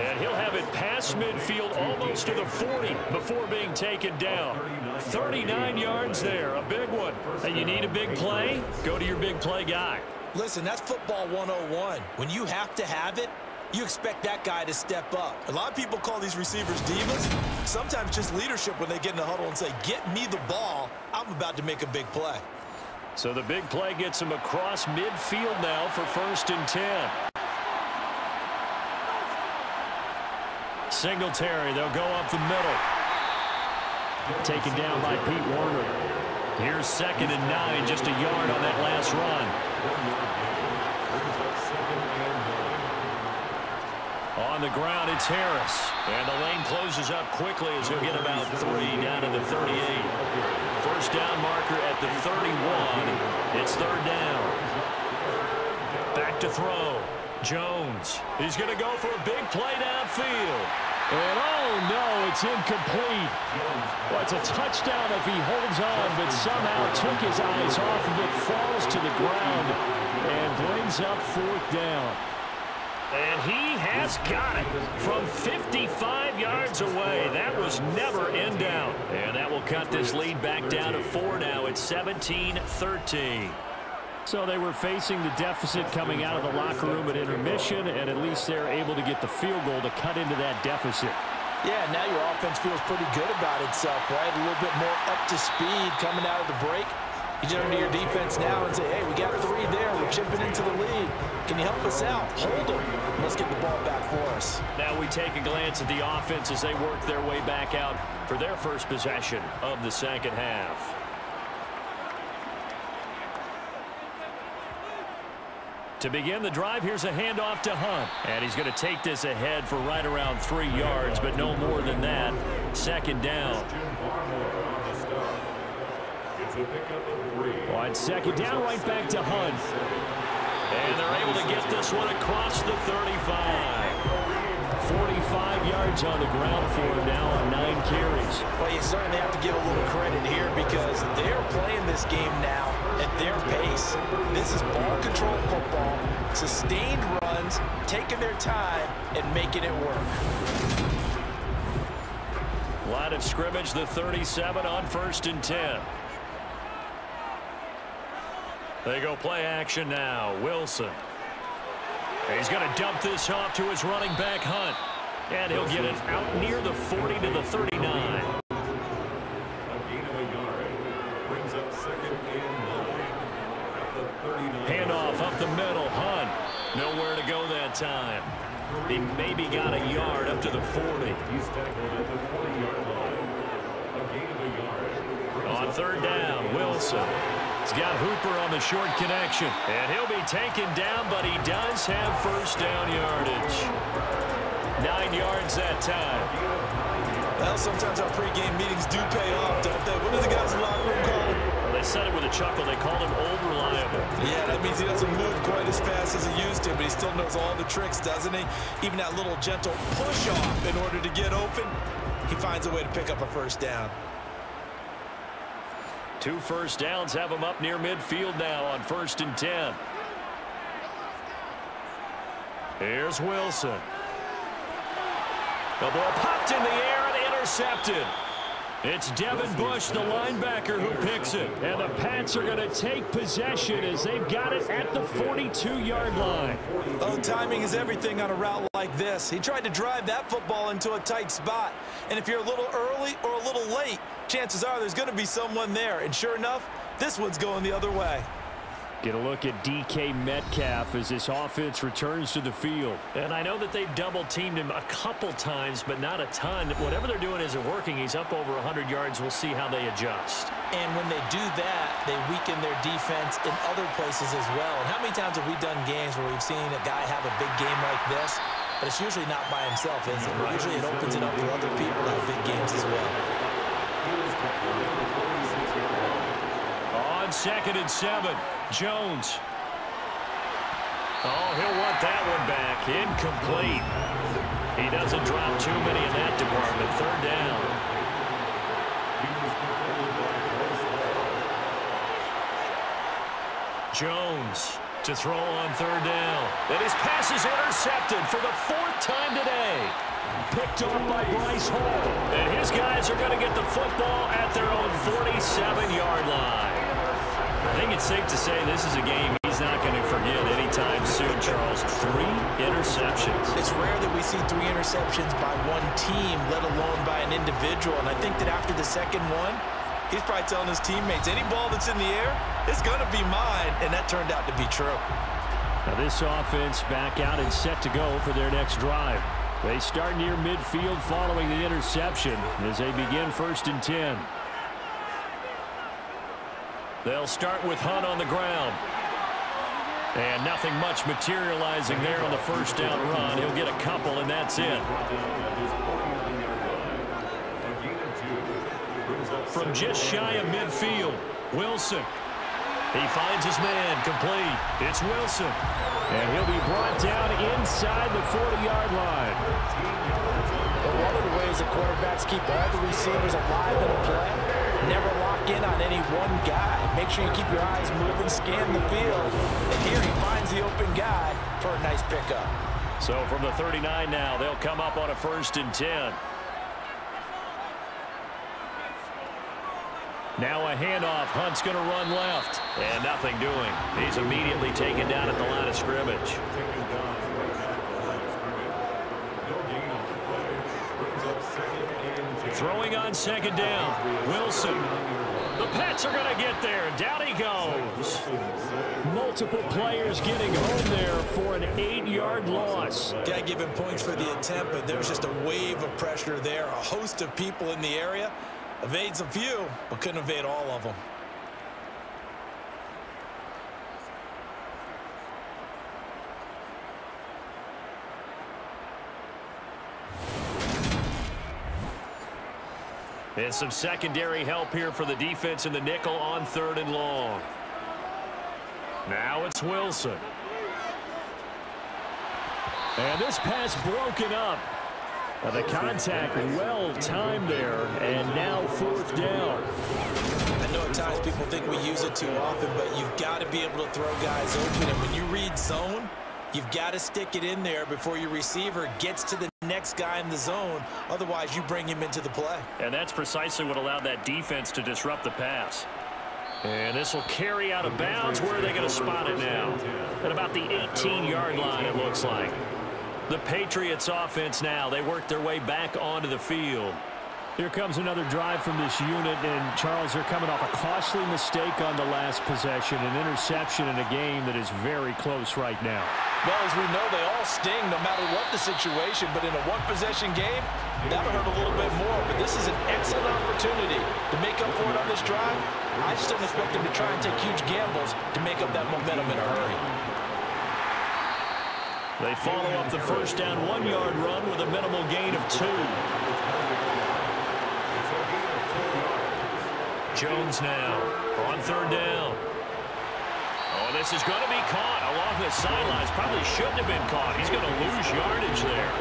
And he'll have it past midfield almost to the 40 before being taken down. 39 yards there, a big one. And you need a big play? Go to your big play guy. Listen, that's football 101. When you have to have it, you expect that guy to step up. A lot of people call these receivers divas. Sometimes just leadership when they get in the huddle and say, get me the ball. I'm about to make a big play. So the big play gets him across midfield now for 1st and 10. Singletary, they'll go up the middle. Taken down by Pete Warner. Here's 2nd and 9, just a yard on that last run. On the ground, it's Harris. And the lane closes up quickly as he'll get about 3 down to the 38. First down marker at the 31. It's third down. Back to throw. Jones. He's going to go for a big play downfield. And oh no, it's incomplete. Well, it's a touchdown if he holds on, but somehow took his eyes off of it, falls to the ground, and brings up fourth down. And he has got it from 55 yards away. That was never in doubt. And that will cut this lead back down to 4 now. It's 17-13. So they were facing the deficit coming out of the locker room at intermission, and at least they're able to get the field goal to cut into that deficit. Yeah, now your offense feels pretty good about itself, right? A little bit more up to speed coming out of the break. You turn to your defense now and say, hey, we got 3 there. We're chipping into the lead. Can you help us out? Hold them. Let's get the ball back for us. Now we take a glance at the offense as they work their way back out for their first possession of the second half. To begin the drive, here's a handoff to Hunt. And he's going to take this ahead for right around 3 yards, but no more than that. Second down. On second down, right back to Hunt. And they're able to get this one across the 35. 45 yards on the ground for him now on 9 carries. Well, you certainly have to give a little credit here because they're playing this game now at their pace. This is ball control football, sustained runs, taking their time, and making it work. Line of scrimmage, the 37 on 1st and 10. They go play action now. Wilson. He's going to dump this off to his running back, Hunt. And he'll get it out near the 40 to the 39. A gain of a yard. Brings up 2nd and 9 at the 39. Handoff up the middle. Hunt. Nowhere to go that time. He maybe got a yard up to the 40. He's tackled at the 40-yard line. A gain of a yard. On third down, Wilson. He's got Hooper on the short connection. And he'll be taken down, but he does have first down yardage. 9 yards that time. Well, sometimes our pregame meetings do pay off, don't they? What do the guys in the locker room call him? Well, they said it with a chuckle. They called him old reliable. Yeah, that means he doesn't move quite as fast as he used to, but he still knows all the tricks, doesn't he? Even that little gentle push-off in order to get open, he finds a way to pick up a first down. 2 first downs have him up near midfield now on 1st and 10. Here's Wilson. The ball popped in the air and intercepted. It's Devin Bush, the linebacker, who picks it. And the Pats are going to take possession as they've got it at the 42-yard line. Oh, timing is everything on a route like this. He tried to drive that football into a tight spot. And if you're a little early or a little late, chances are there's going to be someone there. And sure enough, this one's going the other way. Get a look at DK Metcalf as this offense returns to the field. And I know that they've double-teamed him a couple times, but not a ton. Whatever they're doing isn't working. He's up over 100 yards. We'll see how they adjust. And when they do that, they weaken their defense in other places as well. And how many times have we done games where we've seen a guy have a big game like this, but it's usually not by himself, is it? Usually it opens it up for other people to have big games as well. On 2nd and 7. Jones. Oh, he'll want that one back. Incomplete. He doesn't drop too many in that department. Third down. Jones to throw on third down. And his pass is intercepted for the 4th time today. Picked off by Bryce Hall. And his guys are going to get the football at their own 47-yard line. I think it's safe to say this is a game he's not going to forget anytime soon, Charles. 3 interceptions. It's rare that we see 3 interceptions by one team, let alone by an individual. And I think that after the second one, he's probably telling his teammates, any ball that's in the air, it's going to be mine. And that turned out to be true. Now this offense back out and set to go for their next drive. They start near midfield following the interception as they begin 1st and 10. They'll start with Hunt on the ground. And nothing much materializing there on the first down run. He'll get a couple, and that's it. From just shy of midfield, Wilson. He finds his man, complete. It's Wilson. And he'll be brought down inside the 40-yard line. Well, one of the ways the quarterbacks keep all the receivers alive in a play, never lock in on any one guy. Make sure you keep your eyes moving, scan the field. And here he finds the open guy for a nice pickup. So from the 39 now, they'll come up on a 1st and 10. Now a handoff. Hunt's going to run left. And nothing doing. He's immediately taken down at the line of scrimmage. Throwing on 2nd down. Wilson. The Pats are going to get there. Down he goes. Multiple players getting home there for an 8-yard loss. Got to give him points for the attempt, but there's just a wave of pressure there. A host of people in the area. Evades a few, but couldn't evade all of them. And some secondary help here for the defense in the nickel on 3rd and long. Now it's Wilson. And this pass broken up. The contact well timed there, and now 4th down. I know at times people think we use it too often, but you've got to be able to throw guys open. And when you read zone, you've got to stick it in there before your receiver gets to the next guy in the zone. Otherwise, you bring him into the play. And that's precisely what allowed that defense to disrupt the pass. And this will carry out of bounds. Where are they going to spot it now? At about the 18-yard line, it looks like. The Patriots offense now, they work their way back onto the field. Here comes another drive from this unit, and Charles, they're coming off a costly mistake on the last possession, an interception in a game that is very close right now. Well, as we know, they all sting no matter what the situation, but in a one-possession game, that'll hurt a little bit more. But this is an excellent opportunity to make up for it on this drive. I just don't expect them to try and take huge gambles to make up that momentum in a hurry. They follow up the first down 1-yard run with a minimal gain of 2. Jones now on 3rd down. Oh, this is going to be caught along the sidelines. Probably shouldn't have been caught. He's going to lose yardage there.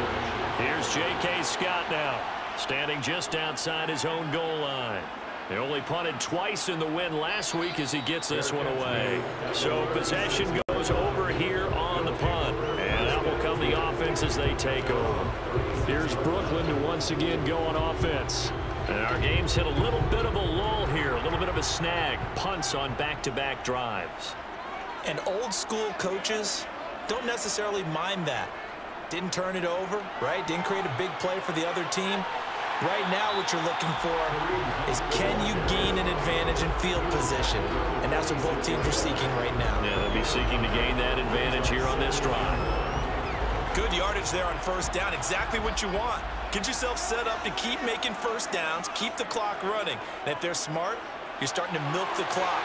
Here's J.K. Scott now, standing just outside his own goal line. They only punted twice in the win last week as he gets this one away. So possession goes over here on the punt. And out will come the offense as they take over. Here's Brooklyn to once again go on offense. And our game's hit a little bit of a lull here, a little bit of a snag. Punts on back-to-back drives. And old school coaches don't necessarily mind that. Didn't turn it over, right? Didn't create a big play for the other team. Right now, what you're looking for is can you gain an advantage in field position? And that's what both teams are seeking right now. Yeah, they'll be seeking to gain that advantage here on this drive. Good yardage there on 1st down. Exactly what you want. Get yourself set up to keep making 1st downs, keep the clock running. And if they're smart, you're starting to milk the clock.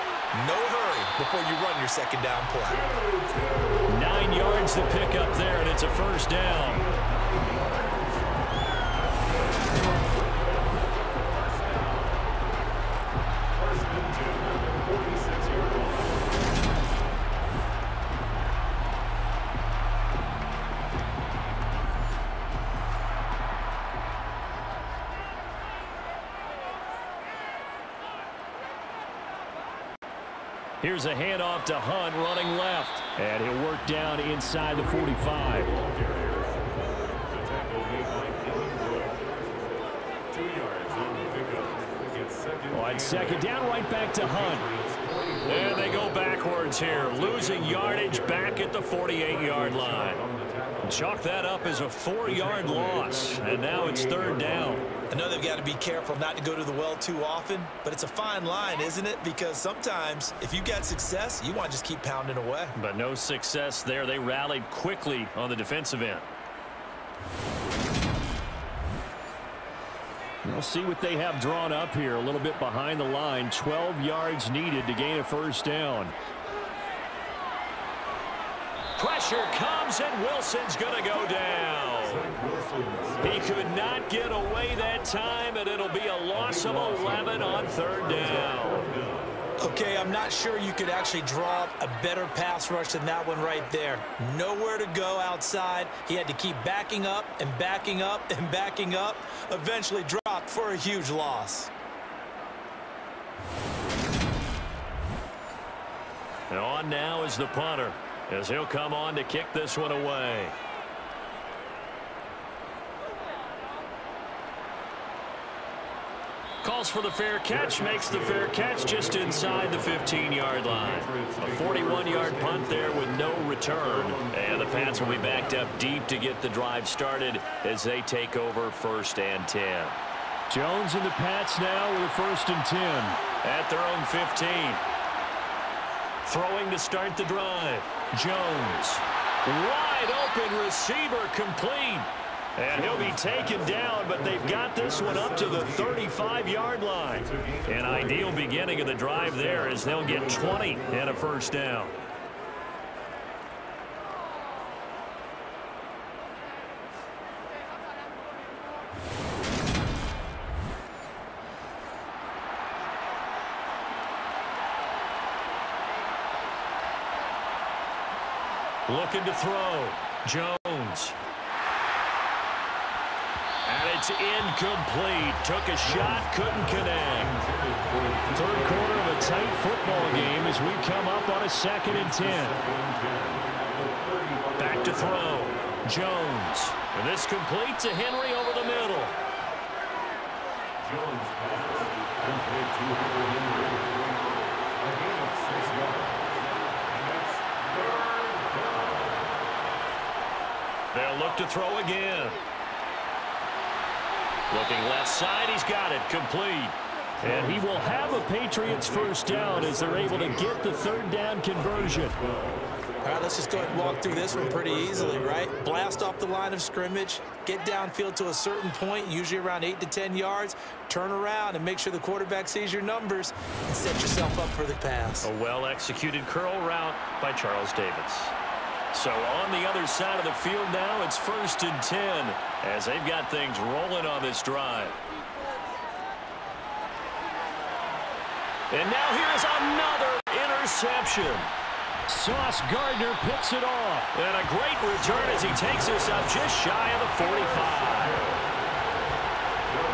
No hurry before you run your 2nd down play. 9 yards to pick up there, and it's a 1st down. Here's a handoff to Hunt running left. And he'll work down inside the 45. On 2nd down, right back to Hunt. And they go backwards here, losing yardage back at the 48-yard line. Chalk that up as a 4-yard loss, and now it's 3rd down. I know they've got to be careful not to go to the well too often, but it's a fine line, isn't it? Because sometimes if you got success, you want to just keep pounding away. But no success there. They rallied quickly on the defensive end. We'll see what they have drawn up here. A little bit behind the line. 12 yards needed to gain a 1st down. Pressure comes, and Wilson's going to go down. He could not get away that time, and it'll be a loss of 11 on third down. Okay, I'm not sure you could actually draw up a better pass rush than that one right there. Nowhere to go outside. He had to keep backing up and backing up and backing up. Eventually dropped for a huge loss. And on now is the punter, as he'll come on to kick this one away. Calls for the fair catch, makes the fair catch just inside the 15-yard line. A 41-yard punt there with no return. And the Pats will be backed up deep to get the drive started as they take over 1st and 10. Jones and the Pats now with a 1st and 10 at their own 15. Throwing to start the drive. Jones. Wide open receiver, complete. And he'll be taken down, but they've got this one up to the 35-yard line. An ideal beginning of the drive there as they'll get 20 and a 1st down. Looking to throw. Jones. And it's incomplete. Took a shot, couldn't connect. Third quarter of a tight football game as we come up on a 2nd and 10. Back to throw. Jones. And this complete to Henry over the middle. Jones pass complete to Henry. A gain of 6 yards. And that's 3rd down. They'll look to throw again. Looking left side, he's got it, complete. And he will have a Patriots 1st down as they're able to get the 3rd down conversion. All right, let's just go ahead and walk through this one pretty easily, right? Blast off the line of scrimmage, get downfield to a certain point, usually around 8 to 10 yards, turn around and make sure the quarterback sees your numbers and set yourself up for the pass. A well-executed curl route by Charles Davis. So on the other side of the field now, it's 1st and 10 as they've got things rolling on this drive. And now here's another interception. Sauce Gardner picks it off. And a great return as he takes this up just shy of the 45.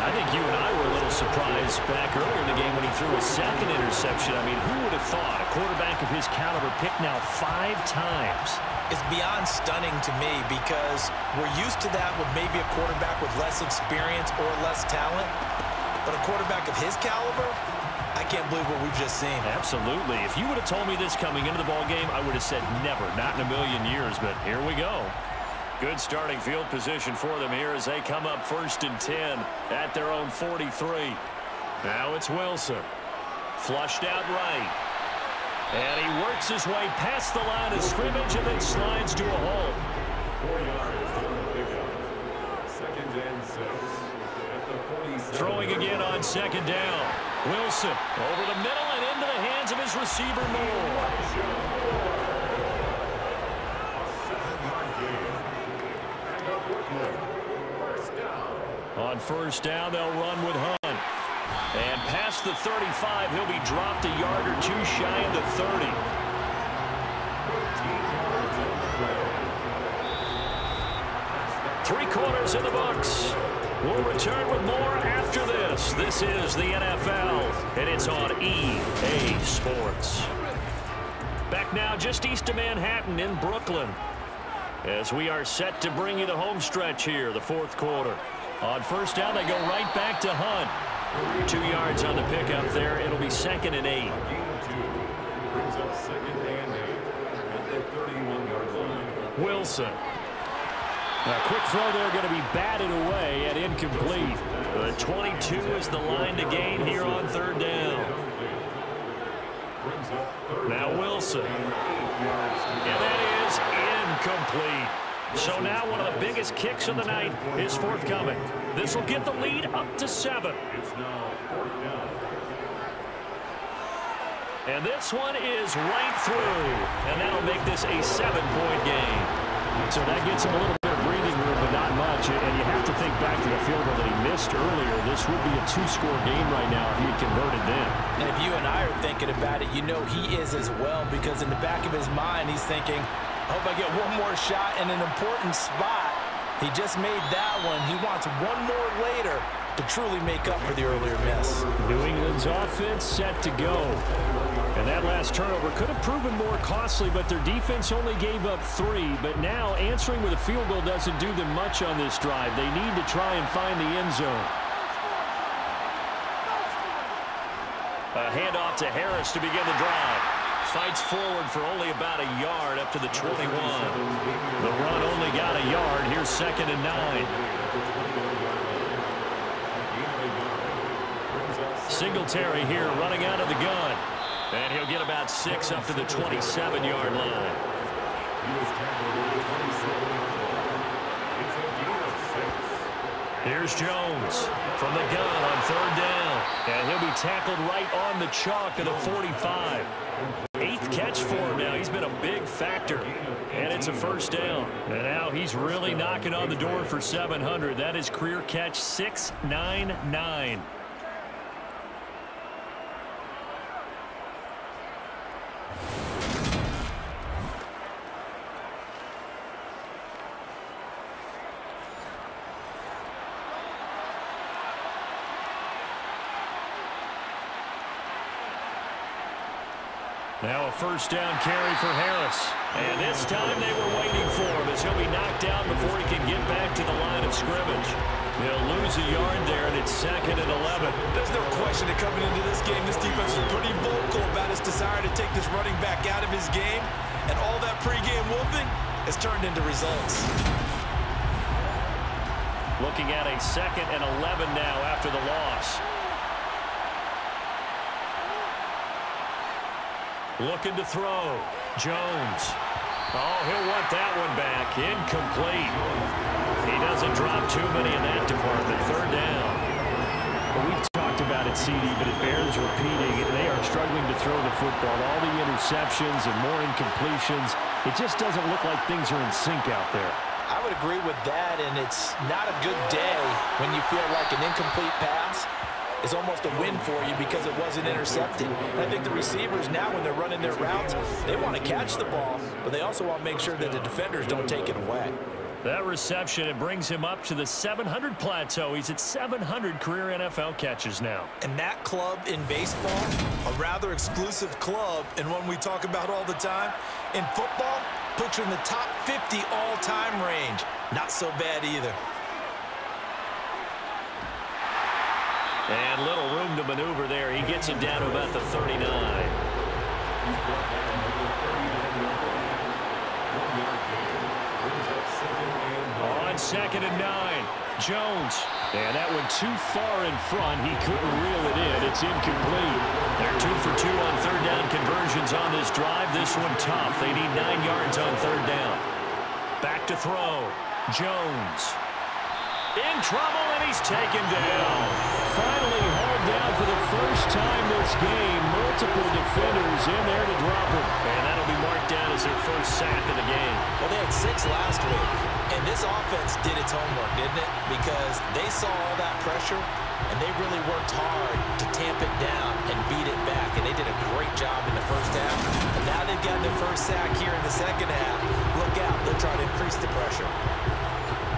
I think you and I were a little surprised back earlier in the game when he threw a 2nd interception. I mean, who would have thought a quarterback of his caliber picked now 5 times? It's beyond stunning to me because we're used to that with maybe a quarterback with less experience or less talent. But a quarterback of his caliber, I can't believe what we've just seen. Absolutely. If you would have told me this coming into the ball game, I would have said never, not in a million years. But here we go. Good starting field position for them here as they come up 1st and 10 at their own 43. Now it's Wilson. Flushed out right. And he works his way past the line of scrimmage and then slides to a hole. 4 yards on the pickup. 2nd and 6 at the 47. Throwing again on 2nd down. Wilson over the middle and into the hands of his receiver Moore. On 1st down, they'll run with Hunt. And past the 35, he'll be dropped a yard or 2 shy of the 30. 3 quarters in the books. We'll return with more after this. This is the NFL, and it's on EA Sports. Back now just east of Manhattan in Brooklyn as we are set to bring you the home stretch here, the 4th quarter. On 1st down, they go right back to Hunt. 2 yards on the pickup there. It'll be 2nd and 8. Gain of 2 brings up 2nd and 8 at the 31-yard line. Wilson. A quick throw there going to be batted away and incomplete. The 22 is the line to gain here on 3rd down. Now Wilson. And that is incomplete. So now one of the biggest kicks of the night is forthcoming. This will get the lead up to 7. It's now 4th down. And this one is right through. And that'll make this a 7-point game. So that gets him a little bit of breathing room, but not much. And you have to think back to the field goal that he missed earlier. This would be a 2-score game right now if he had converted then. And if you and I are thinking about it, you know he is as well, because in the back of his mind, he's thinking, I hope I get one more shot in an important spot. He just made that one. He wants one more later to truly make up for the earlier miss. New England's offense set to go. And that last turnover could have proven more costly, but their defense only gave up 3. But now answering with a field goal doesn't do them much on this drive. They need to try and find the end zone. A handoff to Harris to begin the drive. Fights forward for only about a yard up to the 21. The run only got a yard. Here's 2nd and 9. Singletary here running out of the gun. And he'll get about 6 up to the 27-yard line. Here's Jones from the gun on 3rd down. And he'll be tackled right on the chalk of the 45. 8th catch for him now. He's been a big factor. And it's a 1st down. And now he's really knocking on the door for 700. That is career catch 699. Now a 1st down carry for Harris. And this time they were waiting for him as he'll be knocked down before he can get back to the line of scrimmage. He'll lose a yard there, and it's 2nd and 11. There's no question that coming into this game, this defense is pretty vocal about its desire to take this running back out of his game. And all that pregame wolfing has turned into results. Looking at a 2nd and 11 now after the loss. Looking to throw. Jones. Oh, he'll want that one back. Incomplete. He doesn't drop too many in that department. 3rd down. Well, we've talked about it, CD, but it bears repeating. They are struggling to throw the football. All the interceptions and more incompletions. It just doesn't look like things are in sync out there. I would agree with that, and it's not a good day when you feel like an incomplete pass is almost a win for you because it wasn't intercepted. And I think the receivers now, when they're running their routes, they want to catch the ball, but they also want to make sure that the defenders don't take it away. That reception, it brings him up to the 700 plateau. He's at 700 career NFL catches now. And that club in baseball, a rather exclusive club, and one we talk about all the time. In football, puts you in the top 50 all-time range. Not so bad either. And little room to maneuver there. He gets it down to about the 39. On 2nd and 9, Jones. And that one too far in front. He couldn't reel it in. It's incomplete. They're 2 for 2 on 3rd down conversions on this drive. This one tough. They need 9 yards on 3rd down. Back to throw. Jones. In trouble, and he's taken down. Finally hauled down for the first time this game. Multiple defenders in there to drop him. And that'll be marked down as their first sack of the game. Well, they had 6 last week, and this offense did its homework, didn't it? Because they saw all that pressure, and they really worked hard to tamp it down and beat it back, and they did a great job in the first half. And now they've gotten their first sack here in the second half. Look out, they'll try to increase the pressure.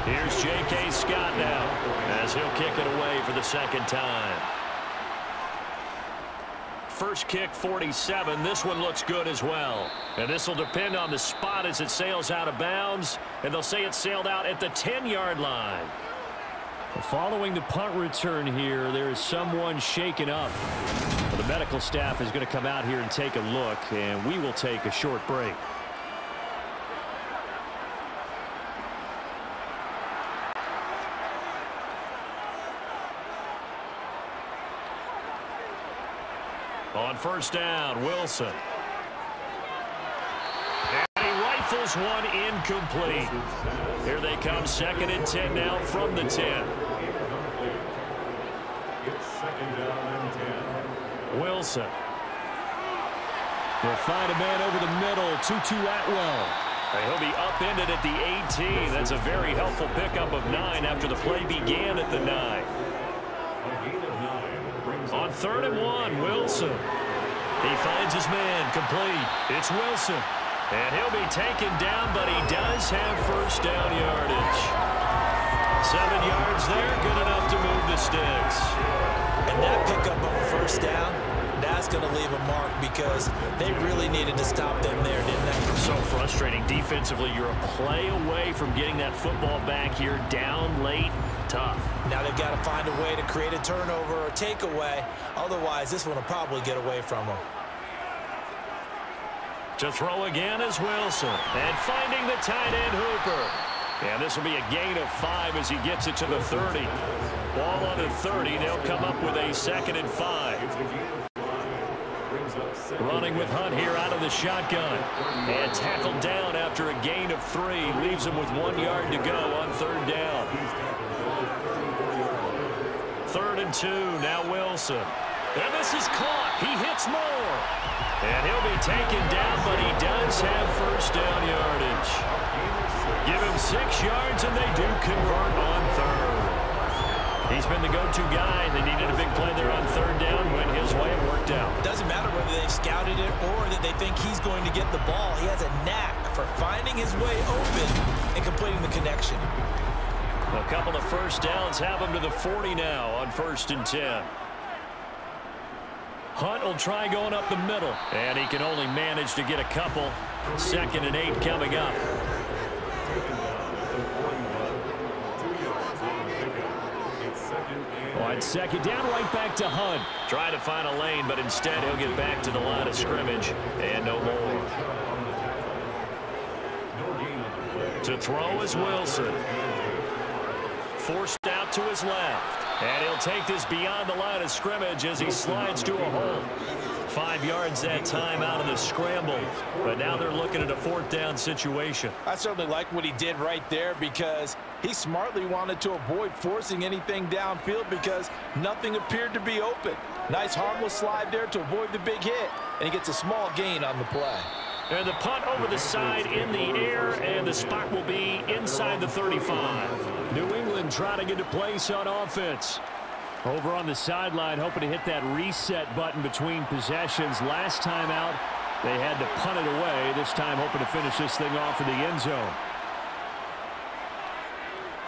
Here's J.K. Scott now as he'll kick it away for the 2nd time. First kick, 47. This one looks good as well. And this will depend on the spot as it sails out of bounds. And they'll say it sailed out at the 10-yard line. Following the punt return here, there is someone shaken up. Well, the medical staff is going to come out here and take a look, and we will take a short break. On 1st down, Wilson. And he rifles one incomplete. Here they come, 2nd and 10 now from the 10. It's 2nd down and 10. Wilson. They'll find a man over the middle. Tutu Atwell. And he'll be upended at the 18. That's a very helpful pickup of 9 after the play began at the 9. On 3rd and 1, Wilson. He finds his man, complete. It's Wilson. And he'll be taken down, but he does have first down yardage. 7 yards there, good enough to move the sticks. And that pickup of a first down, that's going to leave a mark because they really needed to stop them there, didn't they? So frustrating. Defensively, you're a play away from getting that football back here down late. Tough. Now they've got to find a way to create a turnover or takeaway. Otherwise, this one will probably get away from them. To throw again is Wilson. And finding the tight end Hooper. And this will be a gain of 5 as he gets it to the 30. Ball on the 30. They'll come up with a 2nd and 5. Running with Hunt here out of the shotgun. And tackled down after a gain of 3. Leaves him with 1 yard to go on 3rd down. 3rd and 2. Now Wilson. And this is caught. He hits Moore. And he'll be taken down, but he does have first down yardage. Give him 6 yards, and they do convert on 3rd. He's been the go-to guy. They needed a big play there on 3rd down. Went his way. It worked out. Doesn't matter whether they scouted it or that they think he's going to get the ball. He has a knack for finding his way open and completing the connection. A couple of first downs have him to the 40 now on 1st and 10. Hunt will try going up the middle, and he can only manage to get a couple. 2nd and 8 coming up. On 2nd down, right back to Hunt. Trying to find a lane, but instead he'll get back to the line of scrimmage, and no more. To throw is Wilson. Forced out to his left. And he'll take this beyond the line of scrimmage as he slides to a hole. 5 yards that time out of the scramble. But now they're looking at a 4th down situation. I certainly like what he did right there because he smartly wanted to avoid forcing anything downfield because nothing appeared to be open. Nice harmless slide there to avoid the big hit. And he gets a small gain on the play. And the punt over the side in the air, and the spot will be inside the 35. New England trying to get to place on offense. Over on the sideline, hoping to hit that reset button between possessions. Last time out, they had to punt it away. This time, hoping to finish this thing off in the end zone.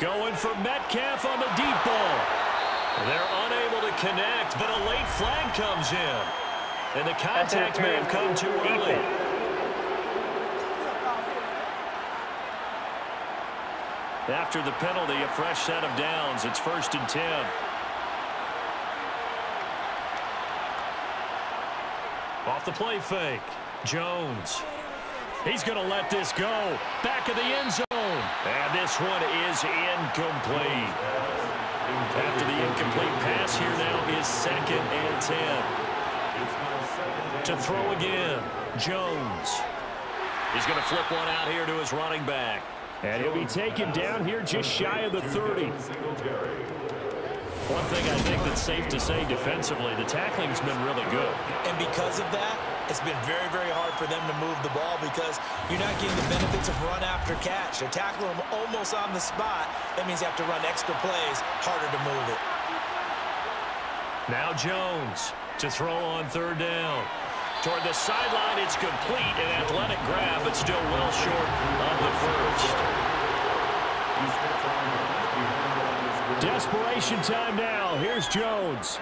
Going for Metcalf on the deep ball. They're unable to connect, but a late flag comes in. And the contact may have come too early. After the penalty, a fresh set of downs. It's 1st and 10. Off the play fake. Jones. He's going to let this go. Back of the end zone. And this one is incomplete. After the incomplete pass, here now is 2nd and 10. To throw again. Jones. He's going to flip one out here to his running back. And he'll be taken down here just shy of the 30. One thing I think that's safe to say defensively, the tackling's been really good. And because of that, it's been very, very hard for them to move the ball because you're not getting the benefits of run after catch. They're tackling them almost on the spot. That means you have to run extra plays, harder to move it. Now Jones to throw on 3rd down. Toward the sideline, it's complete. An athletic grab, but still well short of the first. Desperation time now. Here's Jones.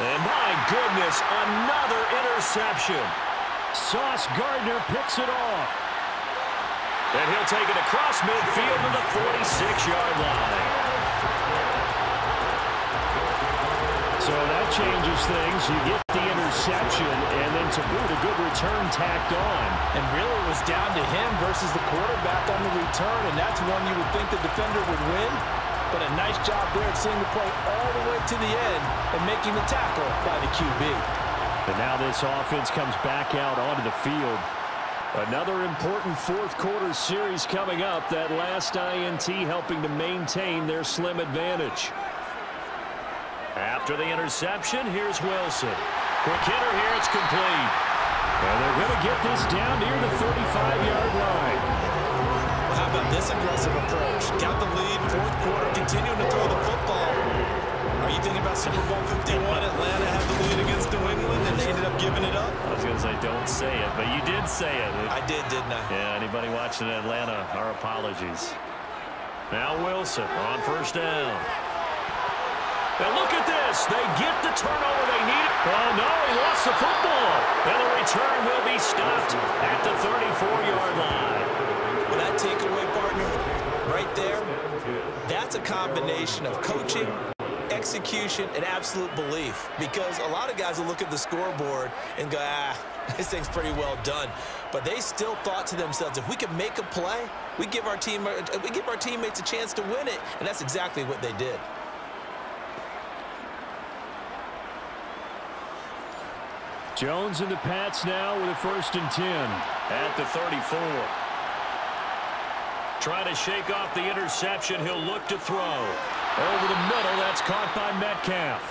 And my goodness, another interception. Sauce Gardner picks it off. And he'll take it across midfield to the 46-yard line. So that changes things. You get the interception, and then to boot, a good return tacked on. And really it was down to him versus the quarterback on the return, and that's one you would think the defender would win. But a nice job there of seeing the play all the way to the end and making the tackle by the QB. And now this offense comes back out onto the field. Another important 4th quarter series coming up. That last INT helping to maintain their slim advantage. After the interception, here's Wilson. Quick hitter here. It's complete. And they're going to get this down near the 35-yard line. Well, how about this aggressive approach? Got the lead, fourth quarter, continuing to throw the football. Are you thinking about Super Bowl 51? Atlanta had the lead against New England, and they ended up giving it up? I was going to say, don't say it, but you did say it. I did, didn't I? Yeah, anybody watching Atlanta, our apologies. Now Wilson on first down. And look at this. They get the turnover they need. Oh, no, he lost the football. And the return will be stopped at the 34-yard line. Well, that takeaway, partner, right there, that's a combination of coaching, execution, and absolute belief. Because a lot of guys will look at the scoreboard and go, this thing's pretty well done. But they still thought to themselves, if we can make a play, we give our teammates a chance to win it. And that's exactly what they did. Jones and the Pats now with a 1st and 10 at the 34. Trying to shake off the interception. He'll look to throw. Over the middle, that's caught by Metcalf.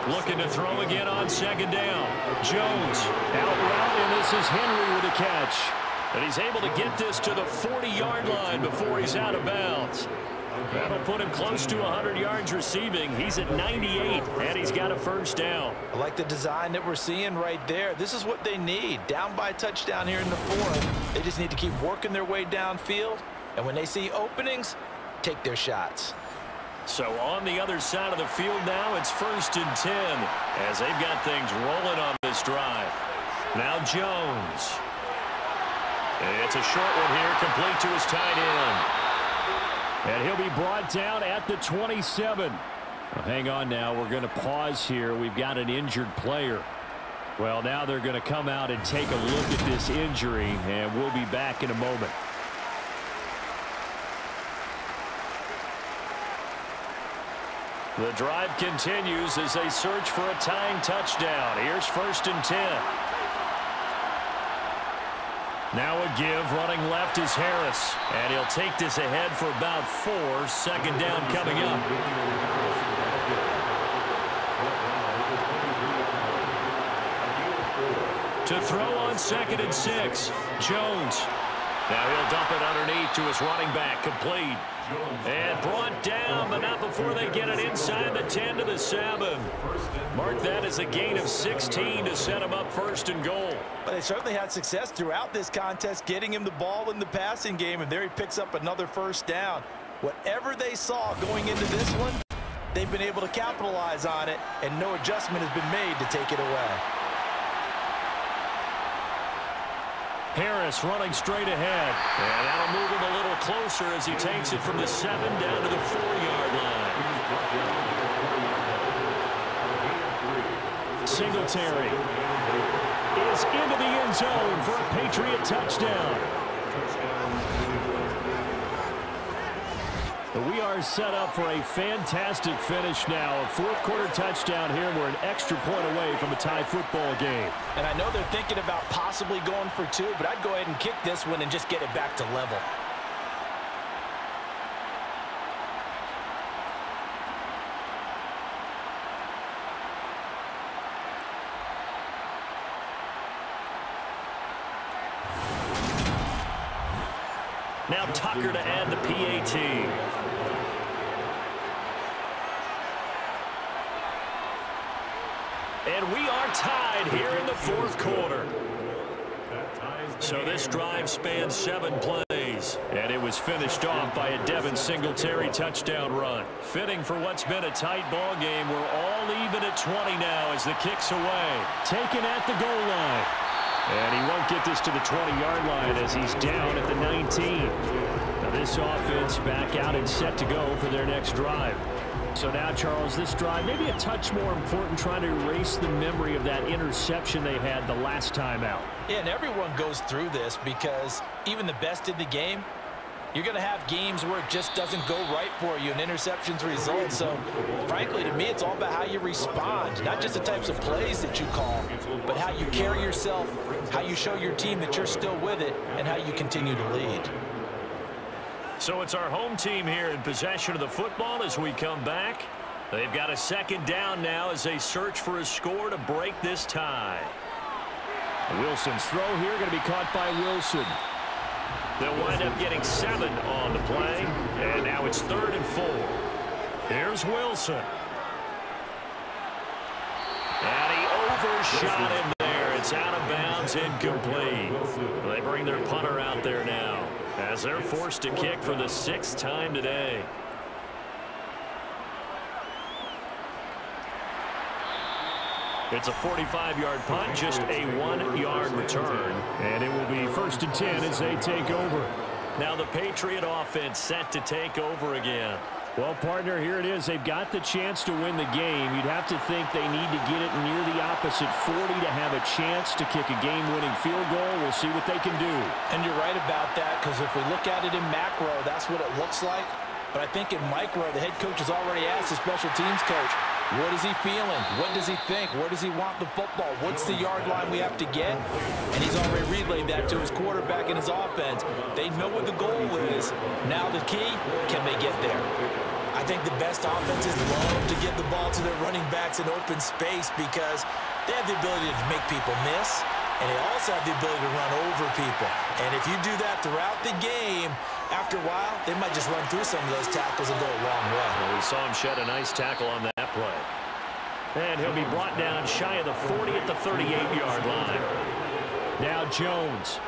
Looking to throw again on 2nd down. Jones out route, and this is Henry with a catch. And he's able to get this to the 40-yard line before he's out of bounds. That'll put him close to 100 yards receiving. He's at 98, and he's got a 1st down. I like the design that we're seeing right there. This is what they need. Down by a touchdown here in the 4th. They just need to keep working their way downfield. And when they see openings, take their shots. So on the other side of the field now, it's 1st and 10 as they've got things rolling on this drive. Now Jones. It's a short one here, complete to his tight end. And he'll be brought down at the 27. Well, hang on now. We're going to pause here. We've got an injured player. Well, now they're going to come out and take a look at this injury, and we'll be back in a moment. The drive continues as they search for a tying touchdown. Here's 1st and 10. Now a give, running left is Harris. And he'll take this ahead for about 4. 2nd down coming up. To throw on 2nd and 6. Jones. Now he'll dump it underneath to his running back, complete. And brought down, but not before they get it inside the 10 to the 7. Mark that as a gain of 16 to set him up 1st and goal. But they certainly had success throughout this contest, getting him the ball in the passing game, and there he picks up another 1st down. Whatever they saw going into this one, they've been able to capitalize on it, and no adjustment has been made to take it away. Harris running straight ahead. And that'll move him a little closer as he takes it from the 7 down to the 4-yard line. Singletary is into the end zone for a Patriot touchdown. We are set up for a fantastic finish now. A 4th quarter touchdown here. We're an extra point away from a tie football game. And I know they're thinking about possibly going for 2, but I'd go ahead and kick this one and just get it back to level. Now Tucker to add the PAT. And we are tied here in the 4th quarter. So this drive spans 7 plays. And it was finished off by a Devin Singletary touchdown run. Fitting for what's been a tight ball game. We're all even at 20 now as the kick's away. Taken at the goal line. And he won't get this to the 20-yard line as he's down at the 19. Now this offense back out and set to go for their next drive. So now, Charles, this drive maybe a touch more important, trying to erase the memory of that interception they had the last time out. Yeah, and everyone goes through this because even the best in the game, you're going to have games where it just doesn't go right for you and interceptions result. So, frankly, to me, it's all about how you respond, not just the types of plays that you call, but how you carry yourself, how you show your team that you're still with it, and how you continue to lead. So it's our home team here in possession of the football as we come back. They've got a second down now as they search for a score to break this tie. Wilson's throw here going to be caught by Wilson. They'll wind up getting 7 on the play, and now it's 3rd and 4. Here's Wilson. And he overshot him there. It's out of bounds, incomplete. They bring their punter out there now as they're forced to kick for the 6th time today. It's a 45-yard punt, just a 1-yard return. And it will be 1st and 10 as they take over. Now the Patriot offense set to take over again. Well, partner, here it is. They've got the chance to win the game. You'd have to think they need to get it near the opposite 40 to have a chance to kick a game-winning field goal. We'll see what they can do. And you're right about that, because if we look at it in macro, that's what it looks like. But I think in micro, the head coach has already asked the special teams coach, what is he feeling? What does he think? Where does he want the football? What's the yard line we have to get? And he's already relayed that to his quarterback and his offense. They know what the goal is. Now the key, can they get there? I think the best offenses love to get the ball to their running backs in open space because they have the ability to make people miss, and they also have the ability to run over people. And if you do that throughout the game, after a while, they might just run through some of those tackles and go a long way. Well, we saw him shed a nice tackle on that play. And he'll be brought down shy of the 40 at the 38-yard line. Now Jones.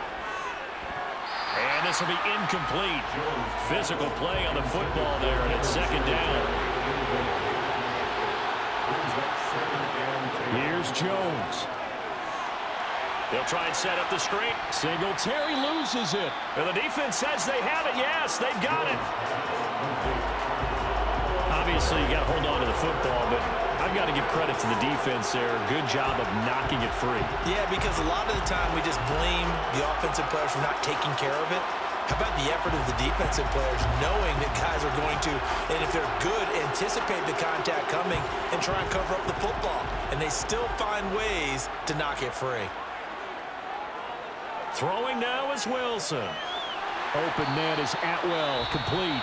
And this will be incomplete. Physical play on the football there, and it's 2nd down. Here's Jones. They'll try and set up the screen. Singletary loses it. And the defense says they have it. Yes, they've got it. Obviously, you got to hold on to the football, but I've got to give credit to the defense there. Good job of knocking it free. Yeah, because a lot of the time we just blame the offensive players for not taking care of it. How about the effort of the defensive players knowing that guys are going to, and if they're good, anticipate the contact coming and try and cover up the football. And they still find ways to knock it free. Throwing now is Wilson. Open man is Atwell, complete.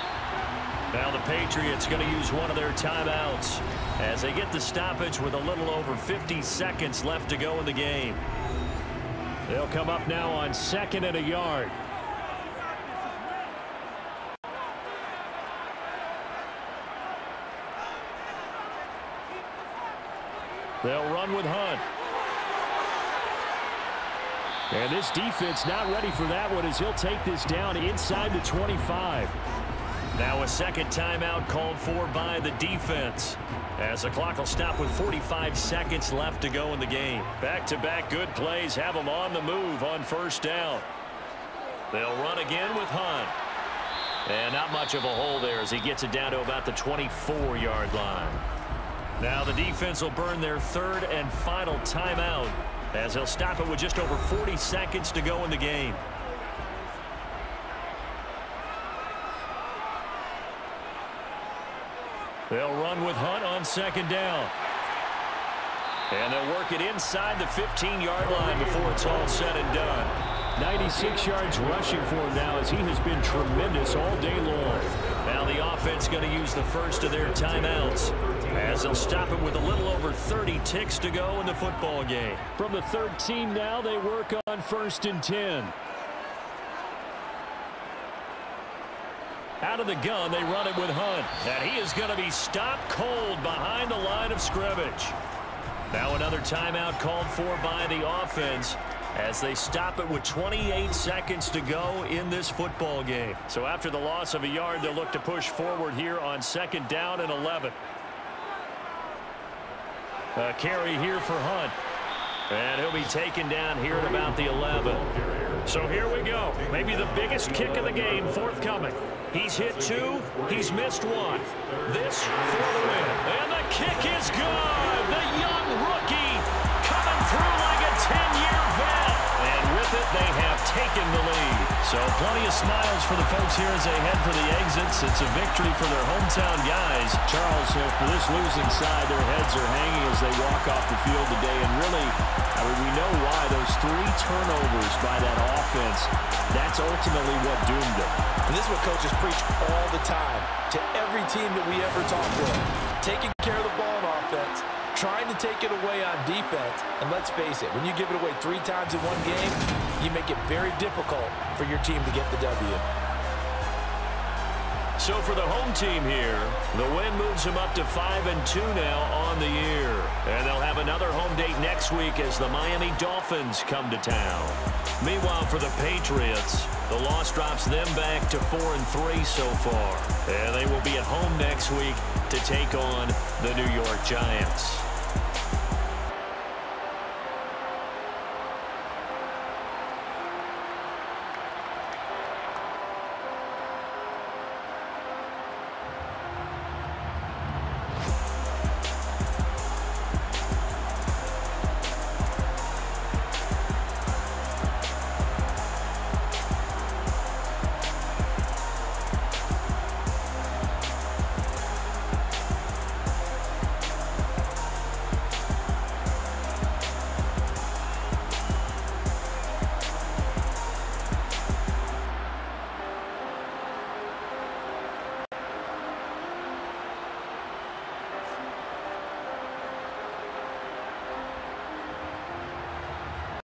Now the Patriots going to use one of their timeouts as they get the stoppage with a little over 50 seconds left to go in the game. They'll come up now on 2nd and a yard. They'll run with Hunt. And this defense not ready for that one as he'll take this down inside the 25. Now a 2nd timeout called for by the defense as the clock will stop with 45 seconds left to go in the game. Back-to-back good plays have them on the move on 1st down. They'll run again with Hunt. And not much of a hole there as he gets it down to about the 24-yard line. Now the defense will burn their 3rd and final timeout as they'll stop it with just over 40 seconds to go in the game. They'll run with Hunt on 2nd down. And they'll work it inside the 15-yard line before it's all said and done. 96 yards rushing for him now as he has been tremendous all day long. Now the offense going to use the first of their timeouts as they'll stop it with a little over 30 ticks to go in the football game. From the 13 now, they work on 1st and 10. Out of the gun, they run it with Hunt. And he is going to be stopped cold behind the line of scrimmage. Now another timeout called for by the offense as they stop it with 28 seconds to go in this football game. So after the loss of a yard, they'll look to push forward here on 2nd down and 11. A carry here for Hunt. And he'll be taken down here at about the 11. So here we go. Maybe the biggest kick of the game forthcoming. He's hit 2. He's missed 1. This for the win. And the kick is good. The young rookie coming through like a 10-year vet. And with it, they have taken the lead. So plenty of smiles for the folks here as they head for the exits. It's a victory for their hometown guys. Charles, for this losing side, their heads are hanging as they walk off the field today. And really, I mean, we know why. Those 3 turnovers by that offense, that's ultimately what doomed them. And this is what coaches preach all the time to every team that we ever talk with. Taking care of the ball on offense, trying to take it away on defense. And let's face it, when you give it away 3 times in one game, you make it very difficult for your team to get the W. So for the home team here, the win moves them up to 5-2 now on the year. And they'll have another home date next week as the Miami Dolphins come to town. Meanwhile, for the Patriots, the loss drops them back to 4-3 so far. And they will be at home next week to take on the New York Giants.